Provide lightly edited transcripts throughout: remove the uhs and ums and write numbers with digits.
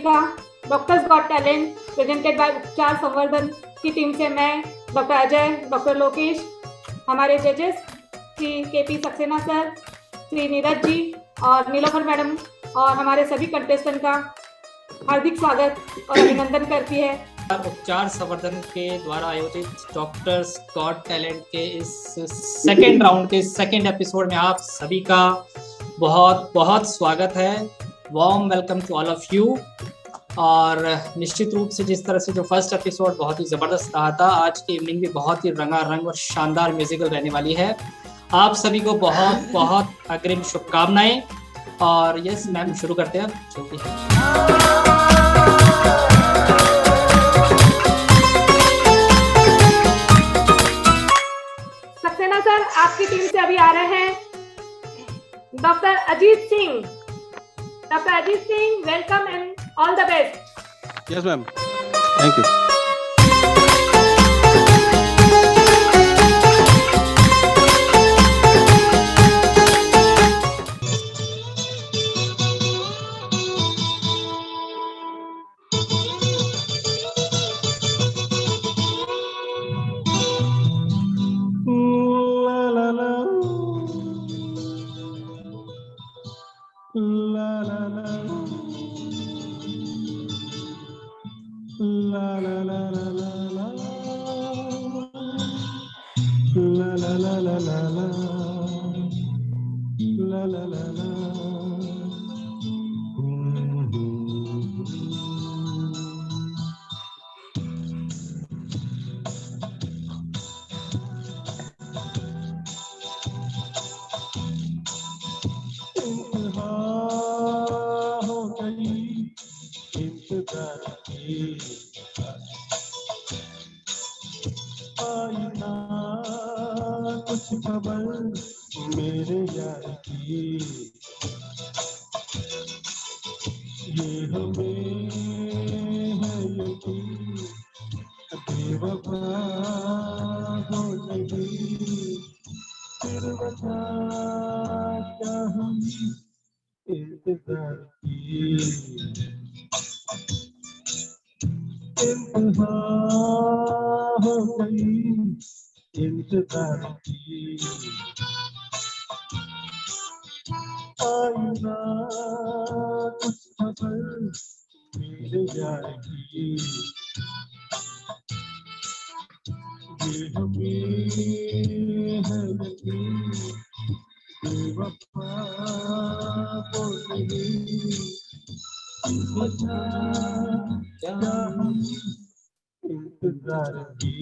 का doctors got talent presented by उपचार संवर्धन की टीम से मैं, डॉक्टर अजय, डॉक्टर लोकेश, हमारे जजेस श्री KP सक्सेना सर, श्री नीरज जी और नीलोफर मैडम और हमारे सभी कंटेस्टेंट का हार्दिक स्वागत और अभिनंदन करती है। उपचार संवर्धन के द्वारा आयोजित डॉक्टर्स गॉट टैलेंट के इस सेकेंड राउंड के सेकेंड एपिसोड में आप सभी का बहुत बहुत स्वागत है। Warm welcome to all of you. और निश्चित रूप से जिस तरह से जो फर्स्ट एपिसोड बहुत ही ज़बरदस्त रहा था, आज की इवनिंग भी बहुत ही रंगारंग और शानदार म्यूजिकल रहने वाली है। आप सभी को बहुत बहुत अग्रिम शुभकामनाएं। और यस मैम, शुरू करते हैं जो कि सक्सेना सर आपकी टीम से अभी आ रहे हैं doctor Ajit Singh. Doctor Ajit Singh, welcome and all the best. Yes ma'am, thank you. कुछ खबर मेरे यार की, ये हमें है यकीन, बेवफा हो नहीं, फिर बता क्या हम इंतजार की, इंतहा हो गई इंतजार की, आईना कुछ खबर मेरे यार की, ये हमें है यकीन, बेवफा हो नहीं, बचा क्या हम इंतजार की।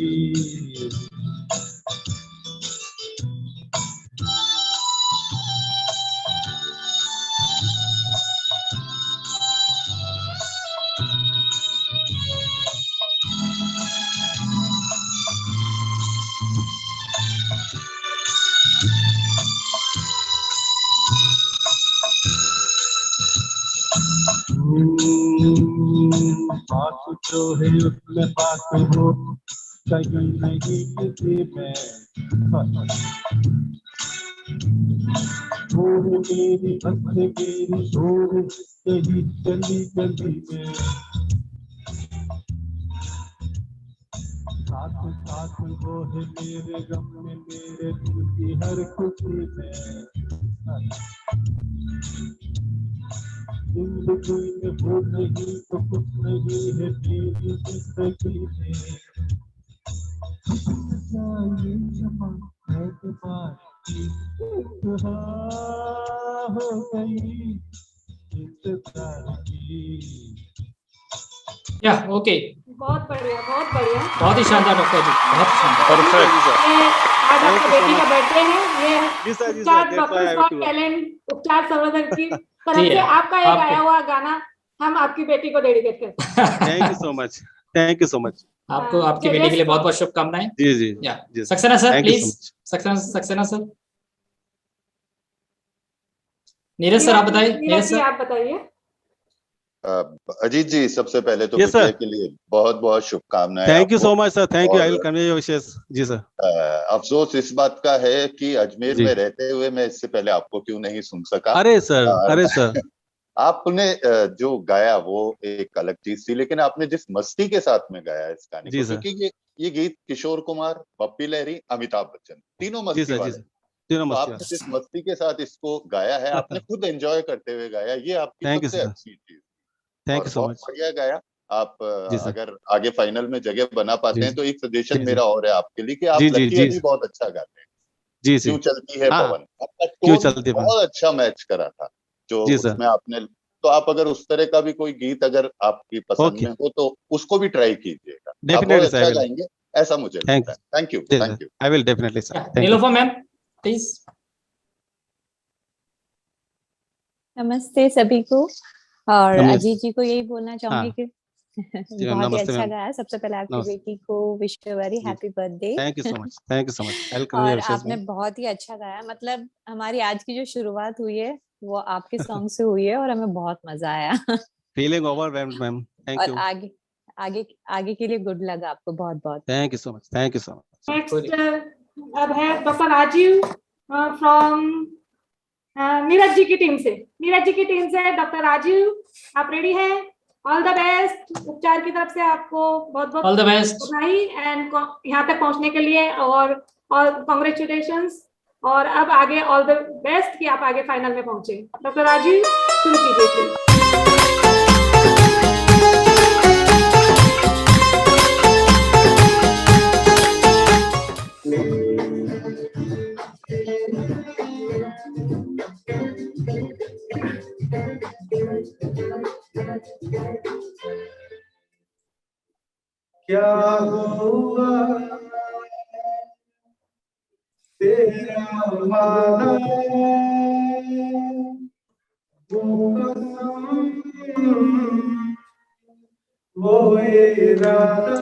बात जो है उसमें बात हो कहीं नहीं किसी में, दूर मेरी बस मेरी दूर कहीं गली गली में, साथ साथ वो है मेरे गम में मेरे दिल की हर खुशी में, जिंदगी में भूल नहीं तो कुछ नहीं है तेरी जिंदगी में, चाहिए क्षमा एतबार इंतहा हो गई इंतजार की। या ओके, बहुत बढ़िया, बहुत बढ़िया, बहुत ही शानदार डॉक्टर जी, बहुत शानदार। ये आज आपकी बेटी का बर्थडे है। ये उपचार डॉक्टर्स गॉट टैलेंट उपचार संवर्धन की तरफ से आपका एक आया हुआ गाना हम आपकी बेटी को डेडिकेट करते हैं। Thank you so much, thank you so much. आपको आपकी बेटी के लिए बहुत बहुत शुभकामनाएं। जी जी जी, Saxena sir Thank you so please, much. Saxena sir. Neeraj sir आप बताइए। नीरज सर आप बताइए। अजीत जी, सबसे पहले तो Yes, बिटिया sir. के लिए बहुत बहुत शुभकामनाएं। थैंक यू आपको। So much sir, thank you, I will और, कन्वे योर विशेस। जी सर। अफसोस इस बात का है कि अजमेर जी। में रहते हुए मैं इससे पहले आपको क्यों नहीं सुन सका। अरे सर, अरे सर, आपने जो गाया वो एक अलग चीज थी, लेकिन आपने जिस मस्ती के साथ में गाया इस गाने जी को, सर। क्योंकि ये गीत किशोर कुमार, पप्पी लहरी, अमिताभ बच्चन तीनों जी मस्ती सर, जी वाले, सर, तीनों तो मस्ती आपने जिस वाले। मस्ती के साथ इसको गाया है, आपने खुद एंजॉय करते हुए गाया, ये आपकी थैंक यू सबसे सर। अच्छी चीज, थैंक और यू सो बहुत मच। बढ़िया गाया। आप जी सर। अगर आगे फाइनल में जगह बना पाते जी हैं जी तो एक सजेशन जी जी मेरा और है आपके लिए कि आप जी जी लकी जी अली बहुत अच्छा गाते हैं। जी जी। क्यों चलती है हाँ हाँ, पवन, आपका क्यों टोन चलती बन। बहुत अच्छा मैच करा था जो जी सर। उसमें आपने, तो आप अगर उस तरह का भी कोई गीत अगर आपकी पसंद ओके, में हो तो उसको भी ट्राई कीजिएगा, आप बहुत डेफिनेटली सर, आई अच्छा विल। गाएंगे, ऐसा मुझे थैंक लगता है। थैंक यू, जी sir, thank you. I will definitely sir, thank you. Nilofar ma'am please. नमस्ते सभी को। और नमस्ते। अजीत जी को यही बोलना चाहूंगी हाँ कि जी मैम, बहुत ही नमस्ते अच्छा मैम। गाया। सबसे पहले आपकी नमस्ते बेटी को विश वेरी जी। Happy birthday. Thank you so much, thank you so much, I will convey और योर विशेस आपने मैम। बहुत ही अच्छा गाया। मतलब हमारी आज की जो शुरुआत हुई है वो आपके सॉन्ग से हुई है और हमें बहुत मजा आया। फीलिंग ओवरवेल्म्ड मैम, थैंक और यू। आगे आगे आगे के लिए गुड लक आपको बहुत बहुत। Thank you so much, thank you so much. Next अब है डॉक्टर राजीव फ्रॉम नीरज जी की टीम से। नीरज जी की टीम से डॉक्टर राजीव, आप रेडी हैं? All the best. उपचार की तरफ से आपको बहुत बहुत ऑल द बेस्ट। बधाई एंड यहाँ तक पहुंचने के लिए, और कॉन्ग्रेचुलेशंस। और अब आगे ऑल द बेस्ट कि आप आगे फाइनल में पहुंचे। डॉक्टर राजीव शुरू कीजिए प्लीज। क्या हुआ तेरा वादा, वो कसम, वो इरादा,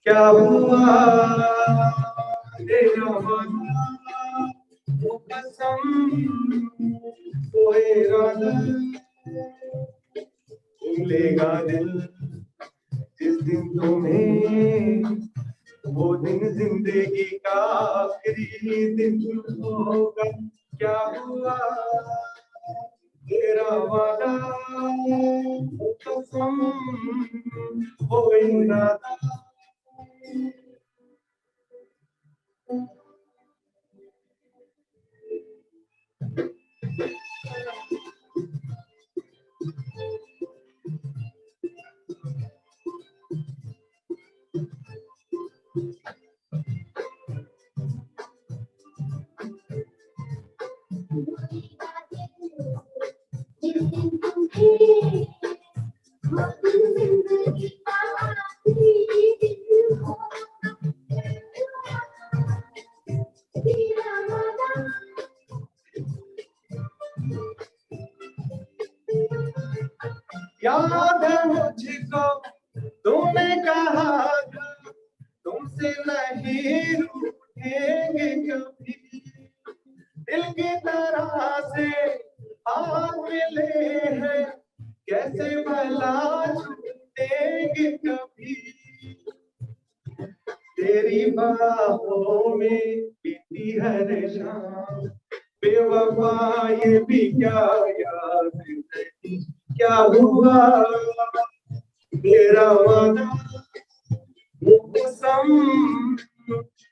क्या हुआ तेरा वादा, वो कसम, वो इरादा, भूलेगा दिल जिस दिन तुम्हें, वो दिन जिंदगी का आखिरी दिन होगा। क्या हुआ तेरा वादा, वो कसम, वो इरादा, याद है मुझको तूने कहा था तुमसे नहीं रूठेंगे कभी, दिल की तरह से हाथ मिले हैं, कैसे भला छूटेंगे कभी। तेरी बाहों में बीती हर शाम, बेवफा ये भी क्या याद नहीं, क्या हुआ तेरा वादा, वो कसम,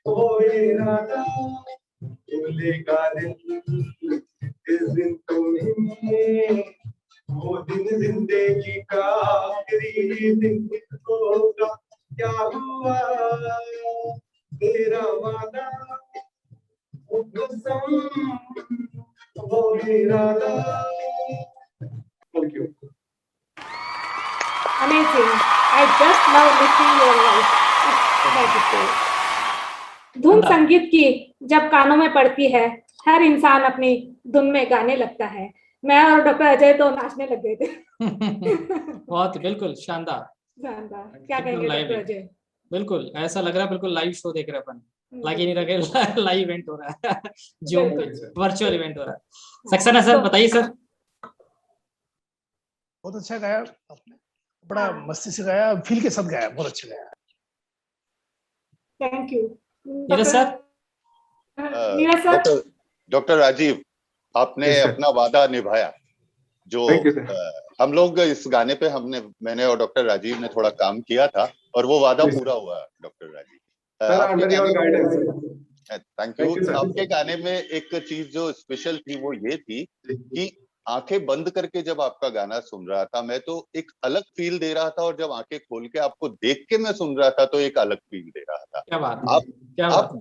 वो इरादा, भूलेगा दिल इस दिन तुम्हें, वो दिन जिंदगी का आखिरी दिन होगा। क्या हुआ तेरा वादा, वो कसम, वो इरादा। Thank you. Amazing. I just love listening your voice. It's beautiful. धुन संगीत की जब कानों में पड़ती है, हर इंसान अपनी धुन में गाने लगता है। मैं और डॉक्टर अजय तो नाचने लग गए थे। बहुत बिल्कुल शानदार। शानदार। क्या एकदम कहेंगे live डॉक्टर है। अजय? बिल्कुल ऐसा लग रहा है, बिल्कुल लाइव शो देख रहे हैं अपन। लग ही नहीं रहा कि लाइव इवेंट हो रहा है। जो वर्चुअल इवेंट हो रहा है। सक्सेना सर बताइए सर। बहुत अच्छा गाया आपने, बड़ा मस्ती से गाया, फील के साथ गाया, बहुत अच्छा गाया। Thank you. Neeraj sir. Neeraj sir. Doctor Rajeev, आपने Yes, sir. अपना वादा निभाया। जो Thank you, sir. हम लोग इस गाने पे मैंने और डॉक्टर राजीव ने थोड़ा काम किया था और वो वादा Yes, sir. पूरा हुआ डॉक्टर राजीव। Sir, आपके under your गाने guidance, में sir. Thank Thank you, you. sir. आपके गाने में एक चीज जो स्पेशल थी वो ये थी कि आंखें बंद करके जब आपका गाना सुन रहा था मैं तो एक अलग फील दे रहा था, और जब आंखें खोल के आपको देख के मैं सुन रहा था तो एक अलग फील दे रहा था। क्या बात, आप क्या आप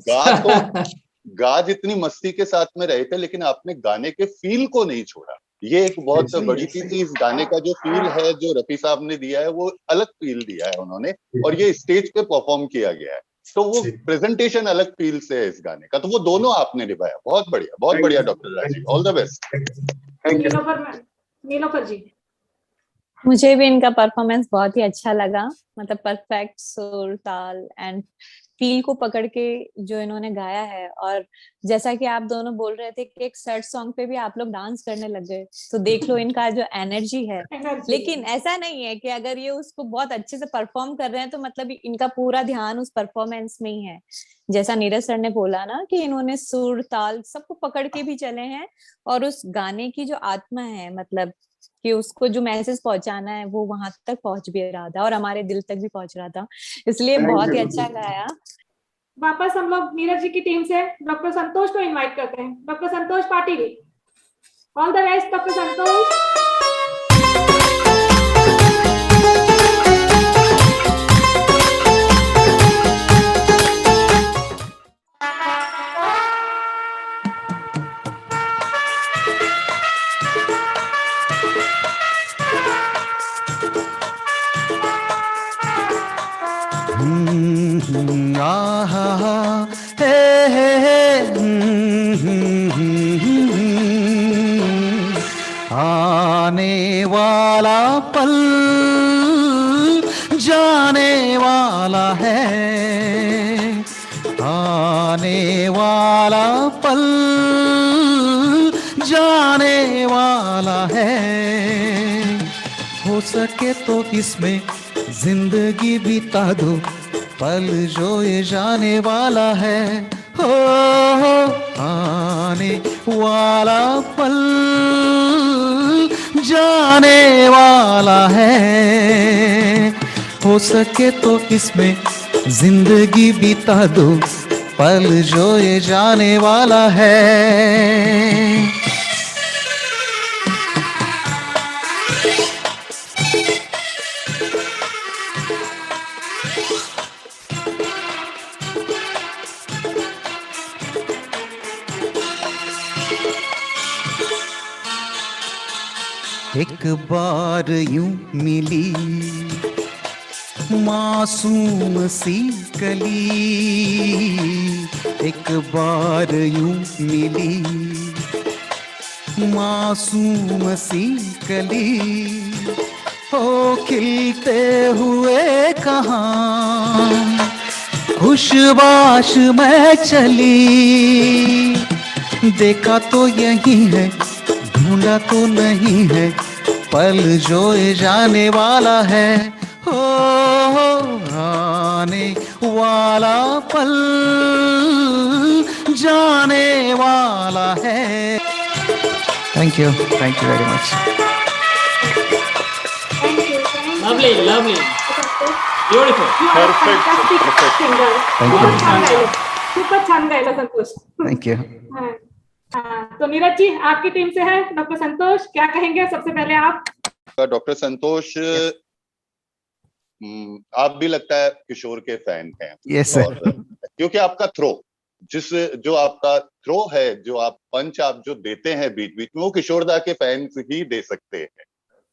बात। गा जितनी मस्ती के साथ में रहे थे, लेकिन आपने गाने के फील को नहीं छोड़ा। ये एक बहुत बड़ी चीज थी। इस गाने का जो फील है जो रफी साहब ने दिया है वो अलग फील दिया है उन्होंने, और ये स्टेज पे परफॉर्म किया गया है तो वो प्रेजेंटेशन अलग फील से है इस गाने का। तो वो दोनों आपने निभाया। बहुत बढ़िया doctor Rajeev, all the best. Thank you. Nilofar ji. मुझे भी इनका परफॉर्मेंस बहुत ही अच्छा लगा, मतलब परफेक्ट सुर ताल एंड फील को पकड़ के जो इन्होंने गाया है। और जैसा कि आप दोनों बोल रहे थे कि एक सैड सॉन्ग पे भी आप लोग डांस करने लग गए, तो देख लो इनका जो एनर्जी है। लेकिन ऐसा नहीं है कि अगर ये उसको बहुत अच्छे से परफॉर्म कर रहे हैं तो मतलब इनका पूरा ध्यान उस परफॉर्मेंस में ही है। जैसा नीरज सर ने बोला ना कि इन्होंने सुर ताल सबको पकड़ के भी चले हैं, और उस गाने की जो आत्मा है, मतलब कि उसको जो मैसेज पहुंचाना है वो वहां तक पहुंच भी रहा था और हमारे दिल तक भी पहुंच रहा था, इसलिए बहुत ही अच्छा गाया। वापस हम लोग नीरज जी की टीम से डॉक्टर संतोष को इनवाइट करते हैं। Doctor Santosh Patil, all the best doctor Santosh. आने वाला पल जाने वाला है, आने वाला पल जाने वाला है। हो सके तो इसमें जिंदगी बिता दो, पल जो ये जाने वाला है। हो आने वाला पल जाने वाला है। हो सके तो इसमें जिंदगी बिता दो, पल जो ये जाने वाला है। एक बार यूं मिली मासूम सी कली, एक बार यूं मिली मासूम सी कली, हो खिलते हुए कहाँ खुशबाश में चली। देखा तो यही है, ढूंढा तो नहीं है, पल जो ये जाने वाला है। हो आने वाला पल जाने वाला है। Thank you very much. Lovely lovely beautiful खूपच छान गायला संतोष। Thank you. तो नीरज जी आपकी टीम से है डॉक्टर संतोष, क्या कहेंगे सबसे पहले आप? डॉक्टर संतोष, आप भी लगता है किशोर के फैन हैं। Yes sir. क्योंकि आपका थ्रो, जो आपका थ्रो है, जो आप पंच आप जो देते हैं बीच बीच में, वो किशोरदा के फैंस ही दे सकते हैं।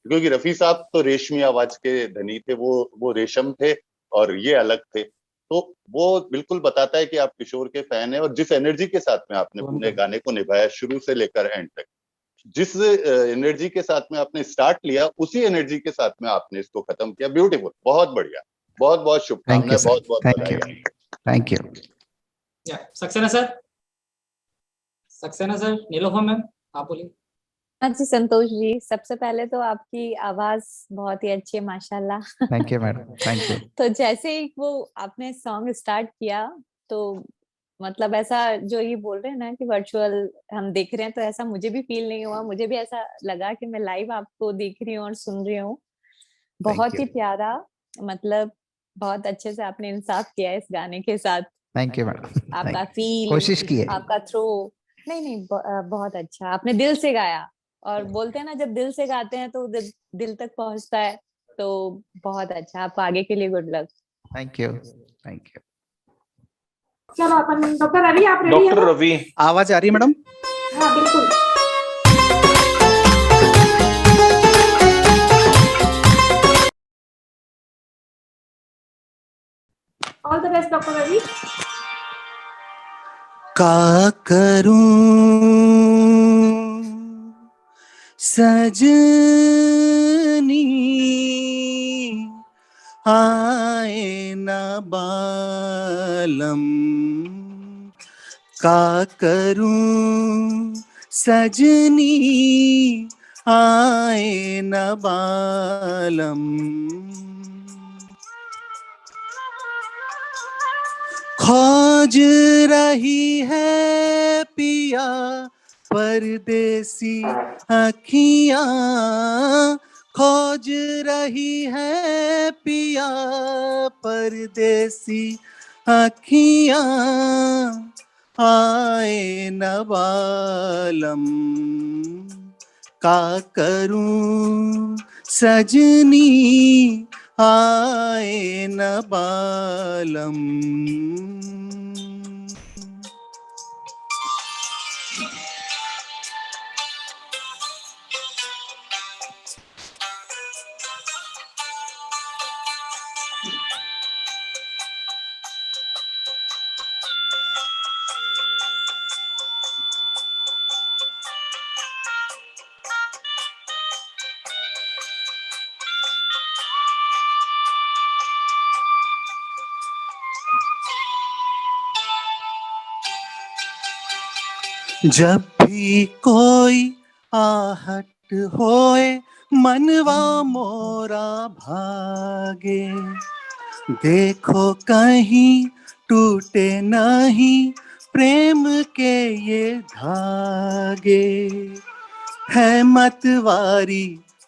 क्योंकि रफी साहब तो रेशमी आवाज के धनी थे, वो रेशम थे और ये अलग थे। तो वो बिल्कुल बताता है कि आप किशोर के फैन हैं, और जिस एनर्जी के साथ में आपने पूरे गाने को निभाया शुरू से लेकर एंड तक, जिस एनर्जी के साथ में आपने स्टार्ट लिया, उसी एनर्जी के साथ में आपने इसको खत्म किया। ब्यूटीफुल, बहुत बढ़िया, बहुत बहुत शुभकामनाएं, बहुत बहुत बधाई। Thank you. Saxena sir, Saxena sir, Nilofar ma'am आप बोलिए। हाँ जी संतोष जी, सबसे पहले तो आपकी आवाज बहुत ही अच्छी है माशाल्लाह। Thank you madam, thank you. तो जैसे ही वो आपने सॉन्ग स्टार्ट किया तो मतलब ऐसा जो ये बोल रहे हैं ना कि वर्चुअल हम देख रहे हैं, तो ऐसा मुझे भी फील नहीं हुआ, मुझे भी ऐसा लगा कि मैं लाइव आपको देख रही हूँ और सुन रही हूँ। थैंक बहुत यू, ही प्यारा, मतलब बहुत अच्छे से आपने इंसाफ किया है इस गाने के साथ। थैंक यू मैडम, आपका थैंक फील, कोशिश की है। आपका थ्रो, नहीं नहीं बहुत अच्छा, आपने दिल से गाया। और बोलते हैं ना जब दिल से गाते हैं तो दिल तक पहुंचता है। तो बहुत अच्छा, आपको आगे के लिए good luck. Thank you, thank you. चलो अपन डॉक्टर रवि, आप रेडी डॉक्टर हो? रवि, आवाज आ रही है मैडम? हाँ बिल्कुल। All the best doctor Ravi. का करूं सजनी, आए न बालम, का करूं सजनी, आए न बालम, खोज रही है पिया परदेसी अखियां, खोज रही है पिया परदेसी अखियां, आए न बालम, का करूं सजनी, आए न बालम। जब भी कोई आहट होए, मनवा मोरा भागे, देखो कहीं टूटे नहीं प्रेम के ये धागे, है मतवारी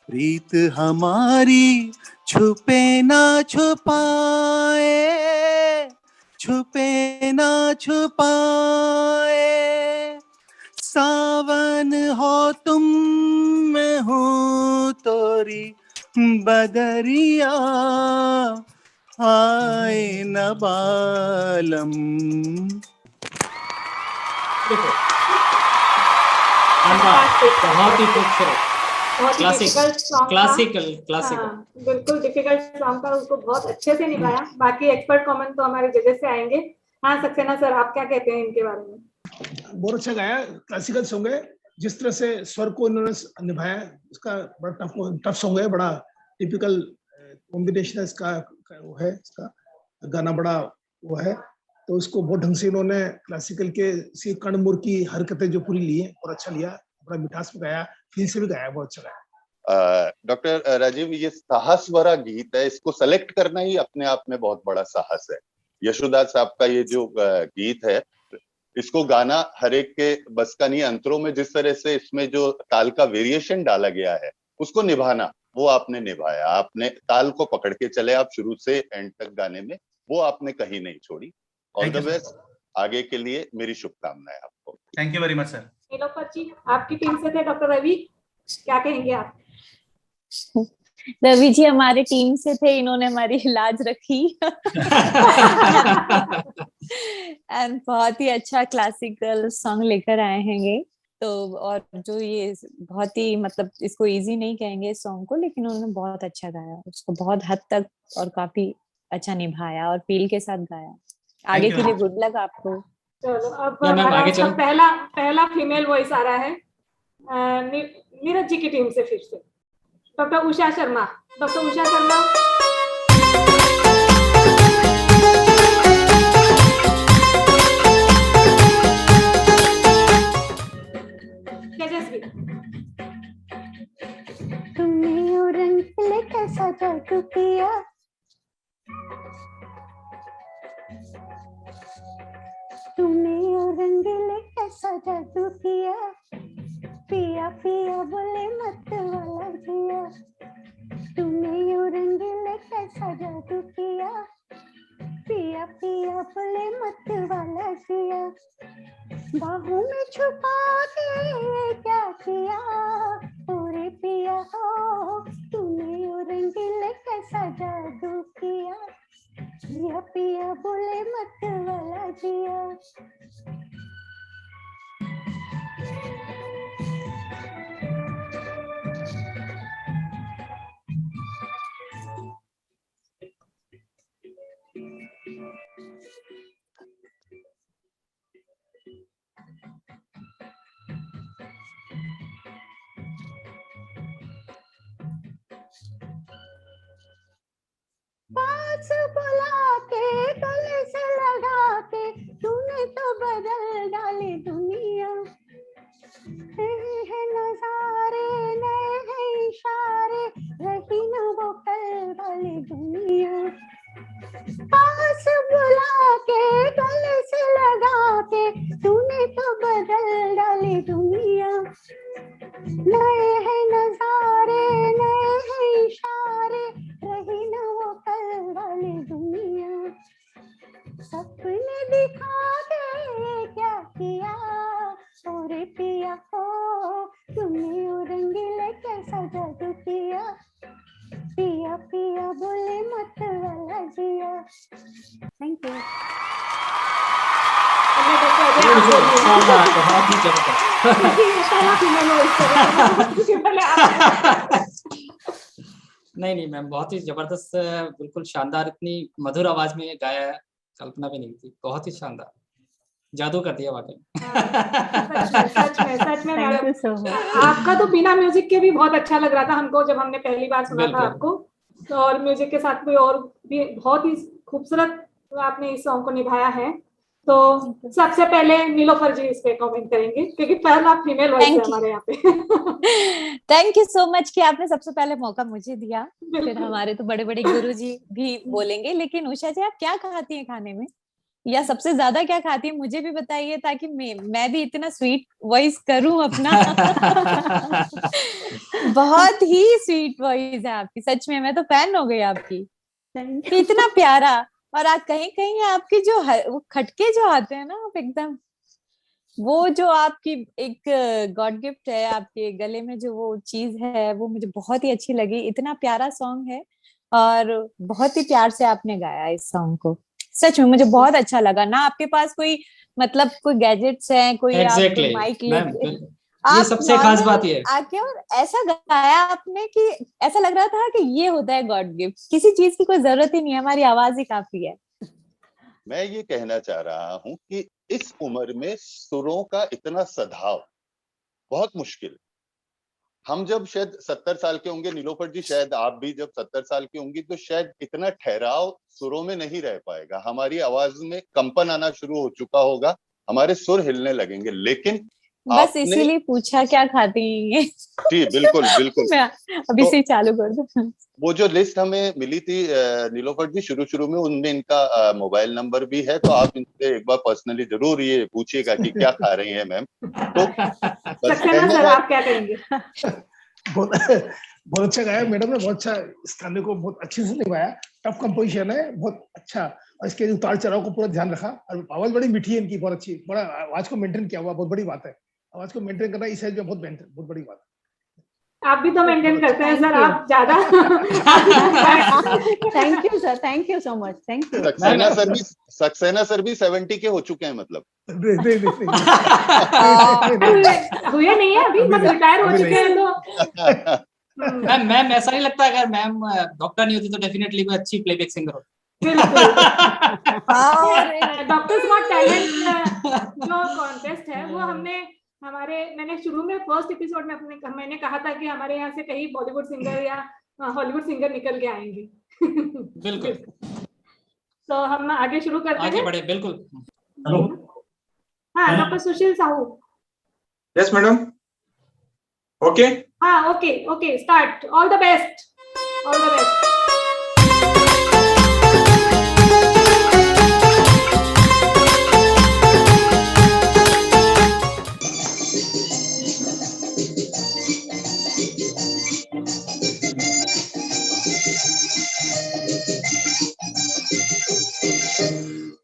प्रीत हमारी, छुपे ना छुपाए, छुपे ना छुपाए, सावन हो तुम, मैं हूँ तोरी बदरिया, आए न बालम। देखो शानदार, बहुत ही खूबसूरत, बहुत ही क्लासिक, डिफिकल्ट सॉन्ग था। क्लासिकल। हाँ, बिल्कुल डिफिकल्ट सॉन्ग था, उसको बहुत अच्छे से निभाया। बाकी एक्सपर्ट कमेंट तो हमारे जजेस से आएंगे। हाँ सक्सेना सर, आप क्या कहते हैं इनके बारे में? बहुत अच्छा गाया, क्लासिकल सॉन्ग है। जिस तरह से स्वर को इन्होंने निभाया, इसका बड़ा टफ सॉन्ग है, बड़ा टिपिकल कॉम्बिनेशन है इसका, वो है इसका गाना बड़ा वो है, तो उसको बहुत ढंग से इन्होंने क्लासिकल के सी कर्णमुर की हरकतें जो पूरी ली है और अच्छा लिया, बड़ा मिठास में गाया, फील से भी गाया, बहुत अच्छा गाया। डॉक्टर राजीव, ये साहस भरा गीत है, इसको सेलेक्ट करना ही अपने आप में बहुत बड़ा साहस है। यशोदास साहब का ये जो गीत है, इसको गाना हर एक के बस का नहीं। अंतरों में जिस तरह से इसमें जो ताल का वेरिएशन डाला गया है, उसको निभाना वो आपने निभाया। आपने ताल को पकड़ के चले, आप शुरू से एंड तक गाने में, वो आपने कहीं नहीं छोड़ी। ऑल द बेस्ट, आगे के लिए मेरी शुभकामनाएं आपको। Thank you very much sir. Nilofar ji, आपकी टीम से थे डॉक्टर रवि, क्या कहेंगे आप? रवि जी हमारी टीम से थे, इन्होंने हमारी लाज रखी। एंड बहुत ही अच्छा क्लासिकल सॉन्ग लेकर आए हैं। तो और जो ये बहुत ही मतलब इसको इजी नहीं कहेंगे इस सॉन्ग को, लेकिन उन्होंने बहुत अच्छा गाया, उसको बहुत हद तक और काफी अच्छा निभाया और फील के साथ गाया। आगे के लिए गुड लक आपको। चलो अब या मैम हमारा आगे चलो। पहला फीमेल वॉइस आ रहा है नीरज जी की टीम से, फिर से डॉक्टर उषा शर्मा। डॉक्टर उषा शर्मा, तेजस्वी। कैसा जादू किया, तूने ओ रंगीले कैसा जादू किया, पिया पिया बोले मत वाला जिया, तूने ओ रंगीले कैसा जादू किया, पिया पिया बोले मत वाला जिया, बाहों में छुपा के क्या किया, ओरे पिया हो तूने ओ रंगीले कैसा जादू किया, पिया पिया बोले मत वाला जिया। पास बुला के गले से लगा के तूने तो बदल डाली दुनिया, नए हैं नजारे नए हैं इशारे, रही न वो कल वाली दुनिया, पास बुला के गले से लगा के तूने तो बदल डाली दुनिया, नए हैं नजारे नए हैं इशारे, रही न वो कल वाली दुनिया, सपने दिखा के क्या किया, ओरे पिया हो तूने ओ रंगीले कैसा जादू किया, पिया पिया बोले मत वाला जिया। Thank you. Beautiful, शानदार, बहुत ही जबरदस्त। नहीं नहीं मैम, बहुत ही जबरदस्त, बिल्कुल शानदार, इतनी मधुर आवाज में गाया है, कल्पना भी नहीं थी, बहुत ही शानदार, जादू कर दिया वाकई। सच में thank you madam, so much. आपका तो बिना म्यूजिक के भी बहुत अच्छा लग रहा था हमको जब हमने पहली बार सुना था बिल्कुल। आपको, तो और म्यूजिक के साथ भी और भी बहुत ही खूबसूरत आपने इस सॉन्ग को निभाया है। तो सबसे पहले नीलोफर जी इस पे कमेंट करेंगे क्योंकि पहला फीमेल वॉइस है Thank you. हमारे यहाँ पे। थैंक यू सो मच कि आपने सबसे पहले मौका मुझे दिया, फिर बिल्कुल। हमारे तो बड़े बड़े गुरु जी भी बोलेंगे। लेकिन उषा जी, आप क्या खाती हैं खाने में, या सबसे ज्यादा क्या खाती हैं, मुझे भी बताइए ताकि मैं भी इतना स्वीट वॉइस करूं अपना। बहुत ही स्वीट वॉइस है आपकी, सच में मैं तो फैन हो गई आपकी, कि इतना प्यारा। और आज कहीं कहीं आपकी जो वो खटके जो आते हैं ना, आप एकदम वो जो आपकी एक गॉड गिफ्ट है, आपके गले में जो वो चीज है, वो मुझे बहुत ही अच्छी लगी। इतना प्यारा सॉन्ग है और बहुत ही प्यार से आपने गाया इस सॉन्ग को, सच में मुझे बहुत अच्छा लगा। ना आपके पास कोई मतलब कोई गैजेट्स हैं, कोई Exactly, आप माइक मैम, लेके, ये सबसे खास बात ये है। आके और ऐसा गाया आपने कि ऐसा लग रहा था कि ये होता है गॉड गिफ्ट, किसी चीज की कोई जरूरत ही नहीं है, हमारी आवाज ही काफी है। मैं ये कहना चाह रहा हूँ कि इस उम्र में सुरों का इतना सधाव बहुत मुश्किल। हम जब शायद 70 साल के होंगे, नीलोफर जी शायद आप भी जब 70 साल की होंगी, तो शायद इतना ठहराव सुरों में नहीं रह पाएगा, हमारी आवाज में कंपन आना शुरू हो चुका होगा, हमारे सुर हिलने लगेंगे। लेकिन बस इसीलिए पूछा क्या खाती हैं। जी बिल्कुल बिल्कुल। मैं अभी तो से चालू कर दूं। वो जो लिस्ट हमें मिली थी नीलोफर जी शुरू में, उनमें इनका मोबाइल नंबर भी है, तो आप इनसे एक बार पर्सनली जरूर ये पूछिएगा कि क्या खा रही हैं मैम। तो बस सक्सेना कहने सर का आप क्या कहेंगे? बहुत अच्छा गाया मैडम ने, बहुत अच्छा इस गाने को बहुत अच्छे से निभाया। टफ कंपोजिशन है, बहुत अच्छा, और इसके उतार चढ़ाव को पूरा ध्यान रखा, और आवाज बड़ी मीठी है इनकी, बहुत अच्छी, बड़ा आवाज को मेंटेन किया हुआ, बहुत बड़ी बात है। आवाज को मेंटेन करना इस एज में बहुत बड़ी बात है। आप भी तो मेंटेन करते हैं सर, Thank you. आप ज्यादा। Thank you sir, thank you so much, thank you. Saxena sir भी 70 के हो चुके हैं मतलब। हुए नहीं है अभी, बस रिटायर हो चुके हैं तो। मैम ऐसा नहीं लगता अगर मैम डॉक्टर नहीं होती तो डेफिनेटली कोई अच्छी प्लेबैक सिंगर होती। डॉक्टर स्मार्ट टैलेंट जो कॉन्टेस्ट है वो मैंने शुरू में फर्स्ट एपिसोड में मैंने कहा था कि हमारे यहाँ से कहीं बॉलीवुड सिंगर या हॉलीवुड सिंगर निकल के आएंगे। बिल्कुल। तो हम आगे शुरू करते हैं। आगे बढ़े, बिल्कुल। हेलो। हाँ, doctor Sushil Sahu. Yes madam. Okay. हाँ, okay, start. All the best. All the best.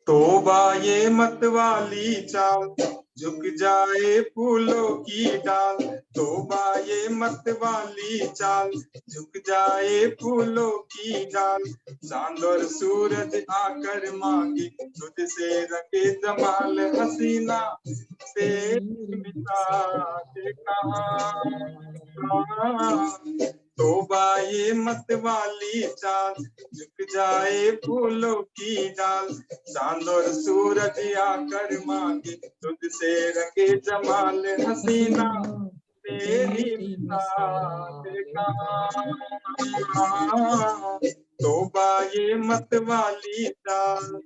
तोबा ये मत वाली चाल, झुक जाए फूलों की डाल। तोबा ये मत वाली चाल, झुक जाए फूलों की डाल। चांद और सूरज आकर मांगी, तुझसे रंगे जमाल हसीना, तेरी मिसाल कहाँ। तोबा ये मत वाली चाल, झुक जाए फूलों की डाल। चांद और सूरज आकर मांगे, तुझसे रंगे जमाल हसीना, तेरी मिसाल कहाँ। तोबा ये मत वाली चाल।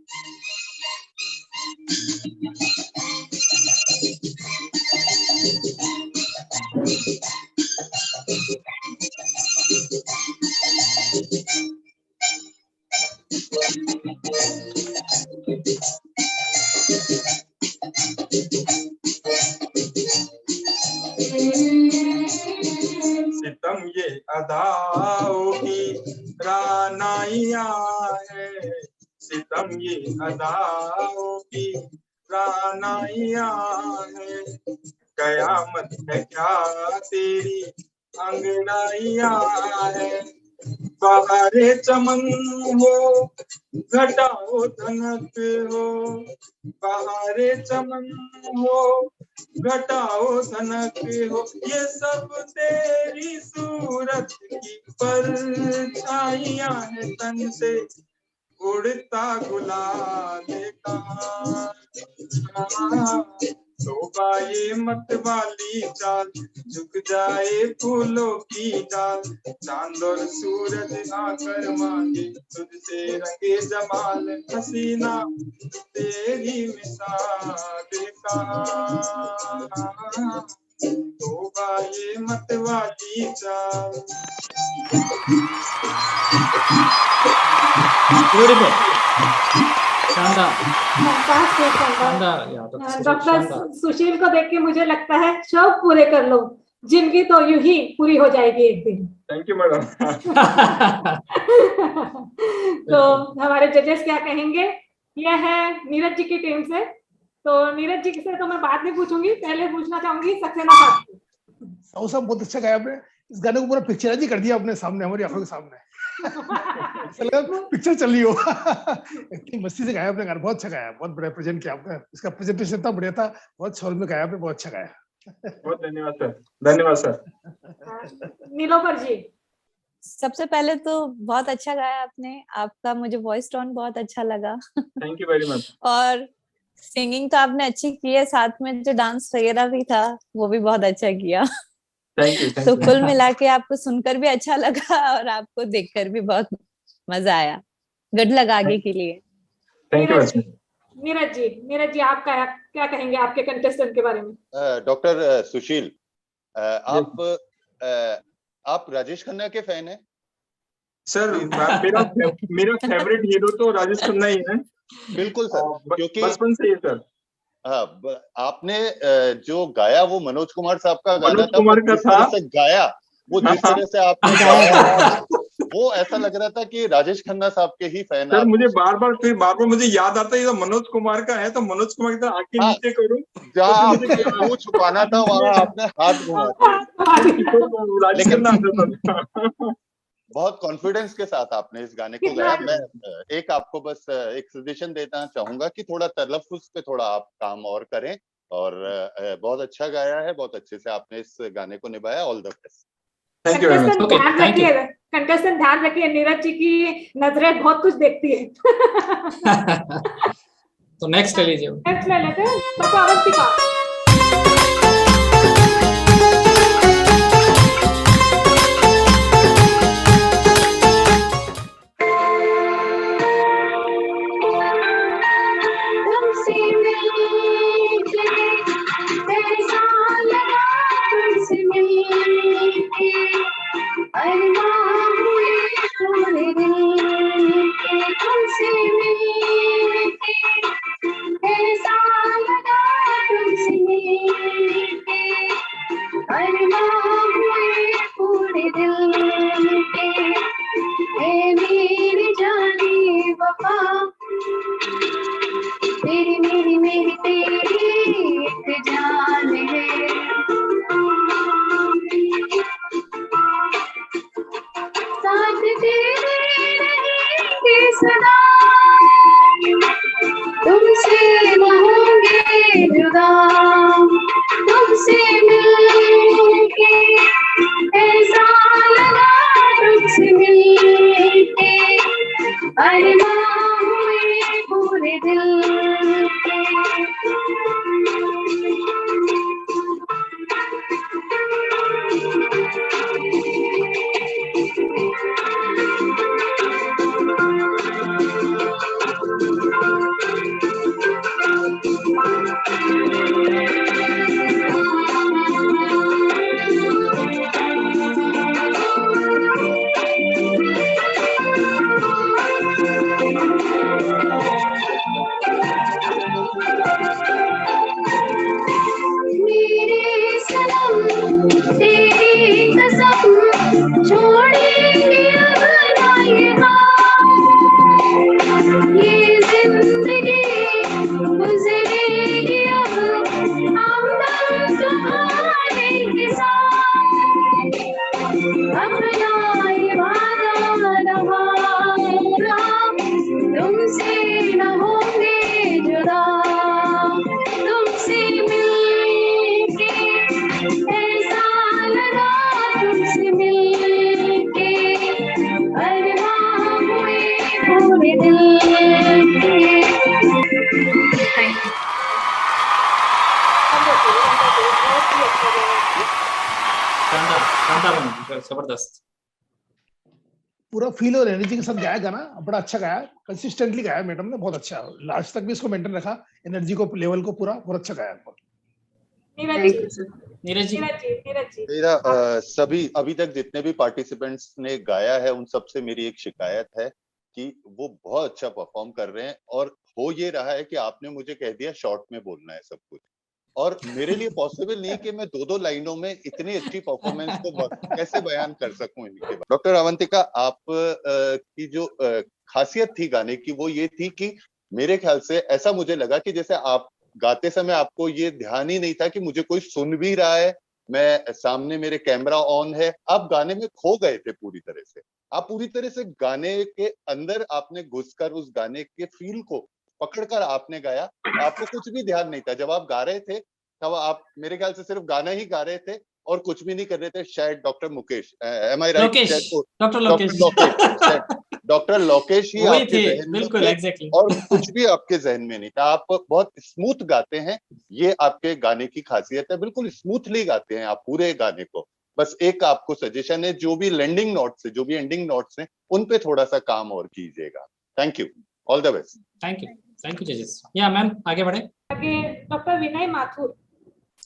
सितम ये अदाओं की रानाइया है, सितम ये अदाओं की रानाइया है। कयामत है क्या तेरी अंगड़ाइया है। बहारे चमन हो, घटाओ धनक हो। बहारे चमन हो, घटाओ धनक हो। ये सब तेरी सूरत की परछाइयां है। तन से उड़ता गुलाल कहाँ। तोबा ये मत वाली चाल, झुक जाए फूलों की डाल। चांद और सूरज आकर मांगे, तुझसे रंगे जमाल हसीना, तेरी मिसाल कहाँ। तोबा ये मत वाली चाल। ब्यूटीफुल, शानदार शानदार यार, डॉक्टर शानदार। सुशील को देख के मुझे लगता है शौक पूरे कर लो, जिंदगी तो यूं ही पूरी हो जाएगी एक दिन। Thank you madam. तो हमारे जजेस क्या कहेंगे? यह है नीरज जी की टीम से। तो नीरज जी से तो मैं बाद में पूछूंगी, पहले पूछना चाहूंगी सक्सेना साहब को। सब बहुत अच्छा गाया आपने, इस गाने को पूरा पिक्चराइज कर दिया अपने सामने, हमारी आंखों के सामने। ऐसा लगा पिक्चर चल रही हो। इतनी मस्ती से गाया आपने गाना, बहुत अच्छा गाया, बहुत बढ़िया प्रेजेंट किया आपने। इसका प्रेजेंटेशन इतना बढ़िया था, बहुत शोर में गाया आपने, बहुत अच्छा गाया। बहुत धन्यवाद सर, धन्यवाद सर। नीलोफर जी। सबसे पहले तो बहुत अच्छा गाया आपने, आपका मुझे वॉइस टोन बहुत अच्छा लगा। Thank you very much. और सिंगिंग तो आपने अच्छी की है, साथ में जो डांस वगैरह भी था वो भी बहुत अच्छा किया। Thank you. तो कुल मिला के आपको सुनकर भी अच्छा लगा और आपको देखकर भी बहुत मजा आया। गुड लक आगे के लिए। Thank you. नीरज जी आप क्या कहेंगे आपके कंटेस्टेंट के बारे में? डॉक्टर सुशील, आप राजेश खन्ना के फैन हैं? सर मेरा फेवरेट हीरो तो राजेश खन्ना ही है। बिल्कुल सर, क्योंकि बचपन से ही सर। आपने जो गाया वो मनोज कुमार साहब का गाना मनोज था, कुमार का जिस था। तरह से गाया, वो जिस तरह से आपने गाया, वो ऐसा लग रहा था कि राजेश खन्ना साहब के ही फैन। सर मुझे बार बार मुझे याद आता है, ये तो मनोज कुमार का है, तो मनोज कुमार की तरह आंखें नीचे करूं, जहाँ आपने मुंह छुपाना था वहां आपने हाथ घुमा दिए। लेकिन बहुत कॉन्फिडेंस के साथ आपने इस गाने को गाया। मैं एक आपको बस एक सजेशन देना चाहूंगा कि थोड़ा तलफ्फुज़ पे थोड़ा आप काम और करें, और बहुत अच्छा गाया है, बहुत अच्छे से आपने इस गाने को निभाया। All the best. Thank you very much. Contestant ध्यान रखिए, नीरज जी की नजरें बहुत कुछ देखती है। तो नेक्स्ट ले लीजिए। नेक्स्ट ले लेते हैं डॉक्टर अवंतिका। सदा तुमसे न होंगे जुदा, तुमसे मिलके ऐसा लगा, तुमसे मिलके अरमां हुए पूरे दिल के। मेरे सनम तेरी कसम छोड़ेंगे अब ना ये हाथ, ये जिंदगी गुजरेगी अब हमदम तुम्हारे के साथ, अपना ये वादा रहा तुमसे न होंगे जुदा, तुमसे मिलके ऐसा लगा, तुमसे मिलके अरमां हुए पूरे दिल के। बहुत ही अच्छा गाया। शानदार शानदार मैम, जबरदस्त। पूरा फील और एनर्जी के साथ गाया गाना, बड़ा अच्छा गाया, कंसिस्टेंटली गाया मैडम ने, बहुत अच्छा, लास्ट तक भी इसको मेंटेन रखा, एनर्जी को, लेवल को पूरा बहुत अच्छा गाया। नीरज नीरज जी, मेरा सभी अभी तक जितने भी पार्टिसिपेंट्स ने गाया है उन सबसे मेरी एक शिकायत है कि वो बहुत अच्छा परफॉर्म कर रहे हैं, और हो ये रहा है कि आपने मुझे कह दिया शॉर्ट में बोलना है सब कुछ, और मेरे लिए पॉसिबल नहीं कि मैं दो दो लाइनों में इतनी अच्छी परफॉर्मेंस को कैसे बयान कर सकूं इनके बाद। डॉक्टर अवंतिका, आप की जो खासियत थी गाने की वो ये थी कि मेरे ख्याल से ऐसा मुझे लगा कि जैसे आप गाते समय आपको ये ध्यान ही नहीं था कि मुझे कोई सुन भी रहा है, मैं सामने मेरे कैमरा ऑन है, आप गाने में खो गए थे पूरी तरह से। आप पूरी तरह से गाने के अंदर आपने घुसकर उस गाने के फील को पकड़कर आपने गाया, आपको कुछ भी ध्यान नहीं था जब आप गा रहे थे, तब आप मेरे ख्याल से सिर्फ गाना ही गा रहे थे और कुछ भी नहीं कर रहे थे। शायद डॉक्टर मुकेश, एम आई राइट? डॉक्टर लोकेश ही वही आपके थे, जहन में बिल्कुल थे एग्जैक्टली। और कुछ भी आपके जहन में नहीं था। आप बहुत स्मूथ गाते हैं, ये आपके गाने की खासियत है, बिल्कुल स्मूथली गाते हैं आप पूरे गाने को। बस एक आपको सजेशन है, जो भी लैंडिंग नोट्स है, जो भी एंडिंग नोट्स हैं, उन पे थोड़ा सा काम और कीजिएगा। Thank you, all the best. Thank you जजेस। या मैम आगे बढ़े। आगे डॉक्टर विनय माथुर।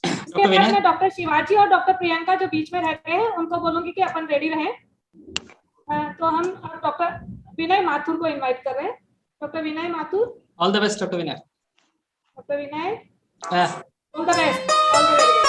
इसके डॉक्टर बाद विनय, मैं डॉक्टर शिवाजी और डॉक्टर प्रियंका जो बीच में रहते हैं उनको बोलूंगी कि अपन रेडी रहें। तो हम डॉक्टर विनय माथुर को इनवाइट कर रहे हैं। Doctor Vinay Mathur, all the best doctor Vinay. Doctor Vinay, हाँ। All the best, all the very best.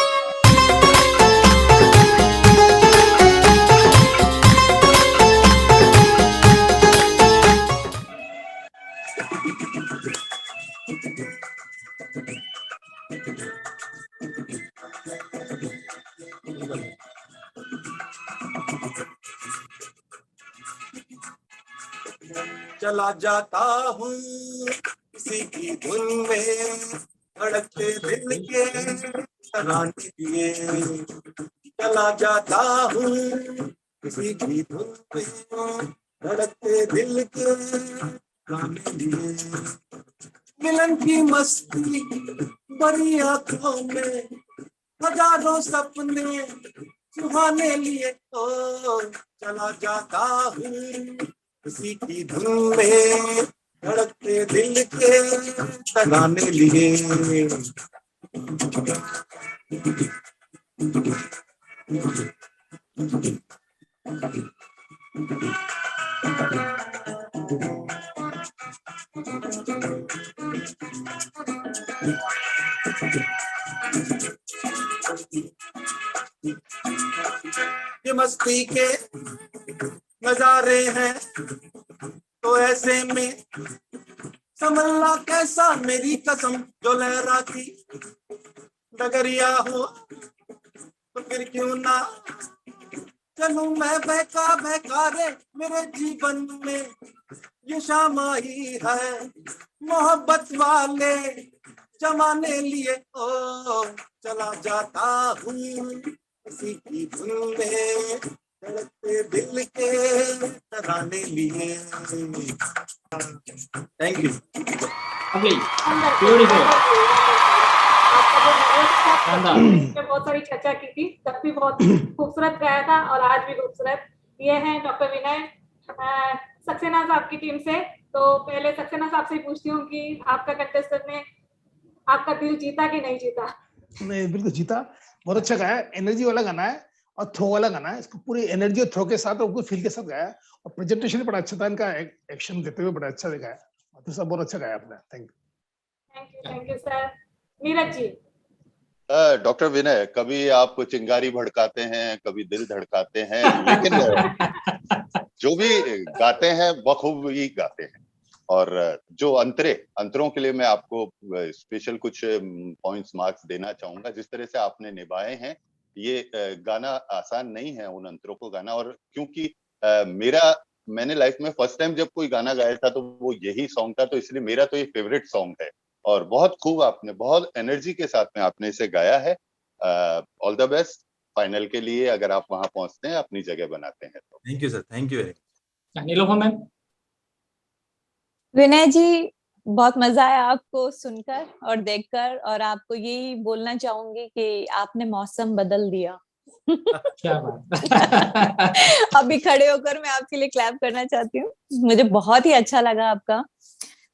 चला जाता हूँ किसी की धुन में, धड़कते दिल के तराने दिए। चला जाता हूँ किसी की धुन में, धड़कते दिल के तराने दिए। मिलन की मस्ती बड़ी आंखों में, हजारों सपने सुहाने लिए। ओ चला जाता हूँ किसी की धुन में, धड़कते दिल के तराने लिए। ये मस्ती के नजारे हैं तो ऐसे में संभलना कैसा, मेरी कसम जो लहराती डगरिया हो तो फिर क्यों ना चलूं मैं बहका बहका रे। मेरे जीवन में ये शाम आई है मोहब्बत वाले जमाने लिए ओ चला जाता हूँ किसी की धुन में धड़कते दिल के तराने लिए। Thank you. Lovely. Beautiful. शानदार। में बहुत सारी चर्चा की थी, तब भी बहुत खूबसूरत गाया था और आज भी खूबसूरत। ये हैं डॉक्टर विनय सक्सेना साहब की टीम से। तो पहले सक्सेना साहब से पूछती हूँ कि आपका कंटेस्टेंट ने आपका दिल जीता कि नहीं जीता? नहीं, बिल्कुल जीता। बहुत अच्छा गाया, एनर्जी वाला गाना है और थ्रो वाला गाना है। इसको पूरी एनर्जी और थ्रो के साथ और फील के साथ गाया और प्रेजेंटेशन भी बड़ा अच्छा था। इनका एक्शन देते हुए बड़ा अच्छा दिखाया। तो सब बहुत अच्छा गाया आपने। Thank you sir. Neeraj ji. Doctor Vinay, कभी आप चिंगारी भड़काते हैं, कभी दिल धड़काते हैं, लेकिन जो भी गाते हैं बखूबी गाते हैं। और जो अंतरों के लिए मैं आपको स्पेशल कुछ पॉइंट्स मार्क्स देना चाहूंगा। जिस तरह से आपने निभाए हैं, ये गाना आसान नहीं है उन अंतरों को गाना। और क्योंकि मैंने लाइफ में फर्स्ट टाइम जब कोई गाना गाया था तो वो यही सॉन्ग था, तो इसलिए मेरा तो ये फेवरेट सॉन्ग है। और बहुत खूब आपने, बहुत एनर्जी के साथ में आपने इसे गाया है। ऑल द बेस्ट फाइनल के लिए, अगर आप वहां पहुंचते हैं, अपनी जगह बनाते हैं तो। Thank you sir, thank you. Nilofar ma'am. Vinay ji, बहुत मजा आया आपको सुनकर और देखकर, और आपको यही बोलना चाहूंगी कि आपने मौसम बदल दिया। क्या बात। अभी खड़े होकर मैं आपके लिए क्लैप करना चाहती हूँ। मुझे बहुत ही अच्छा लगा आपका।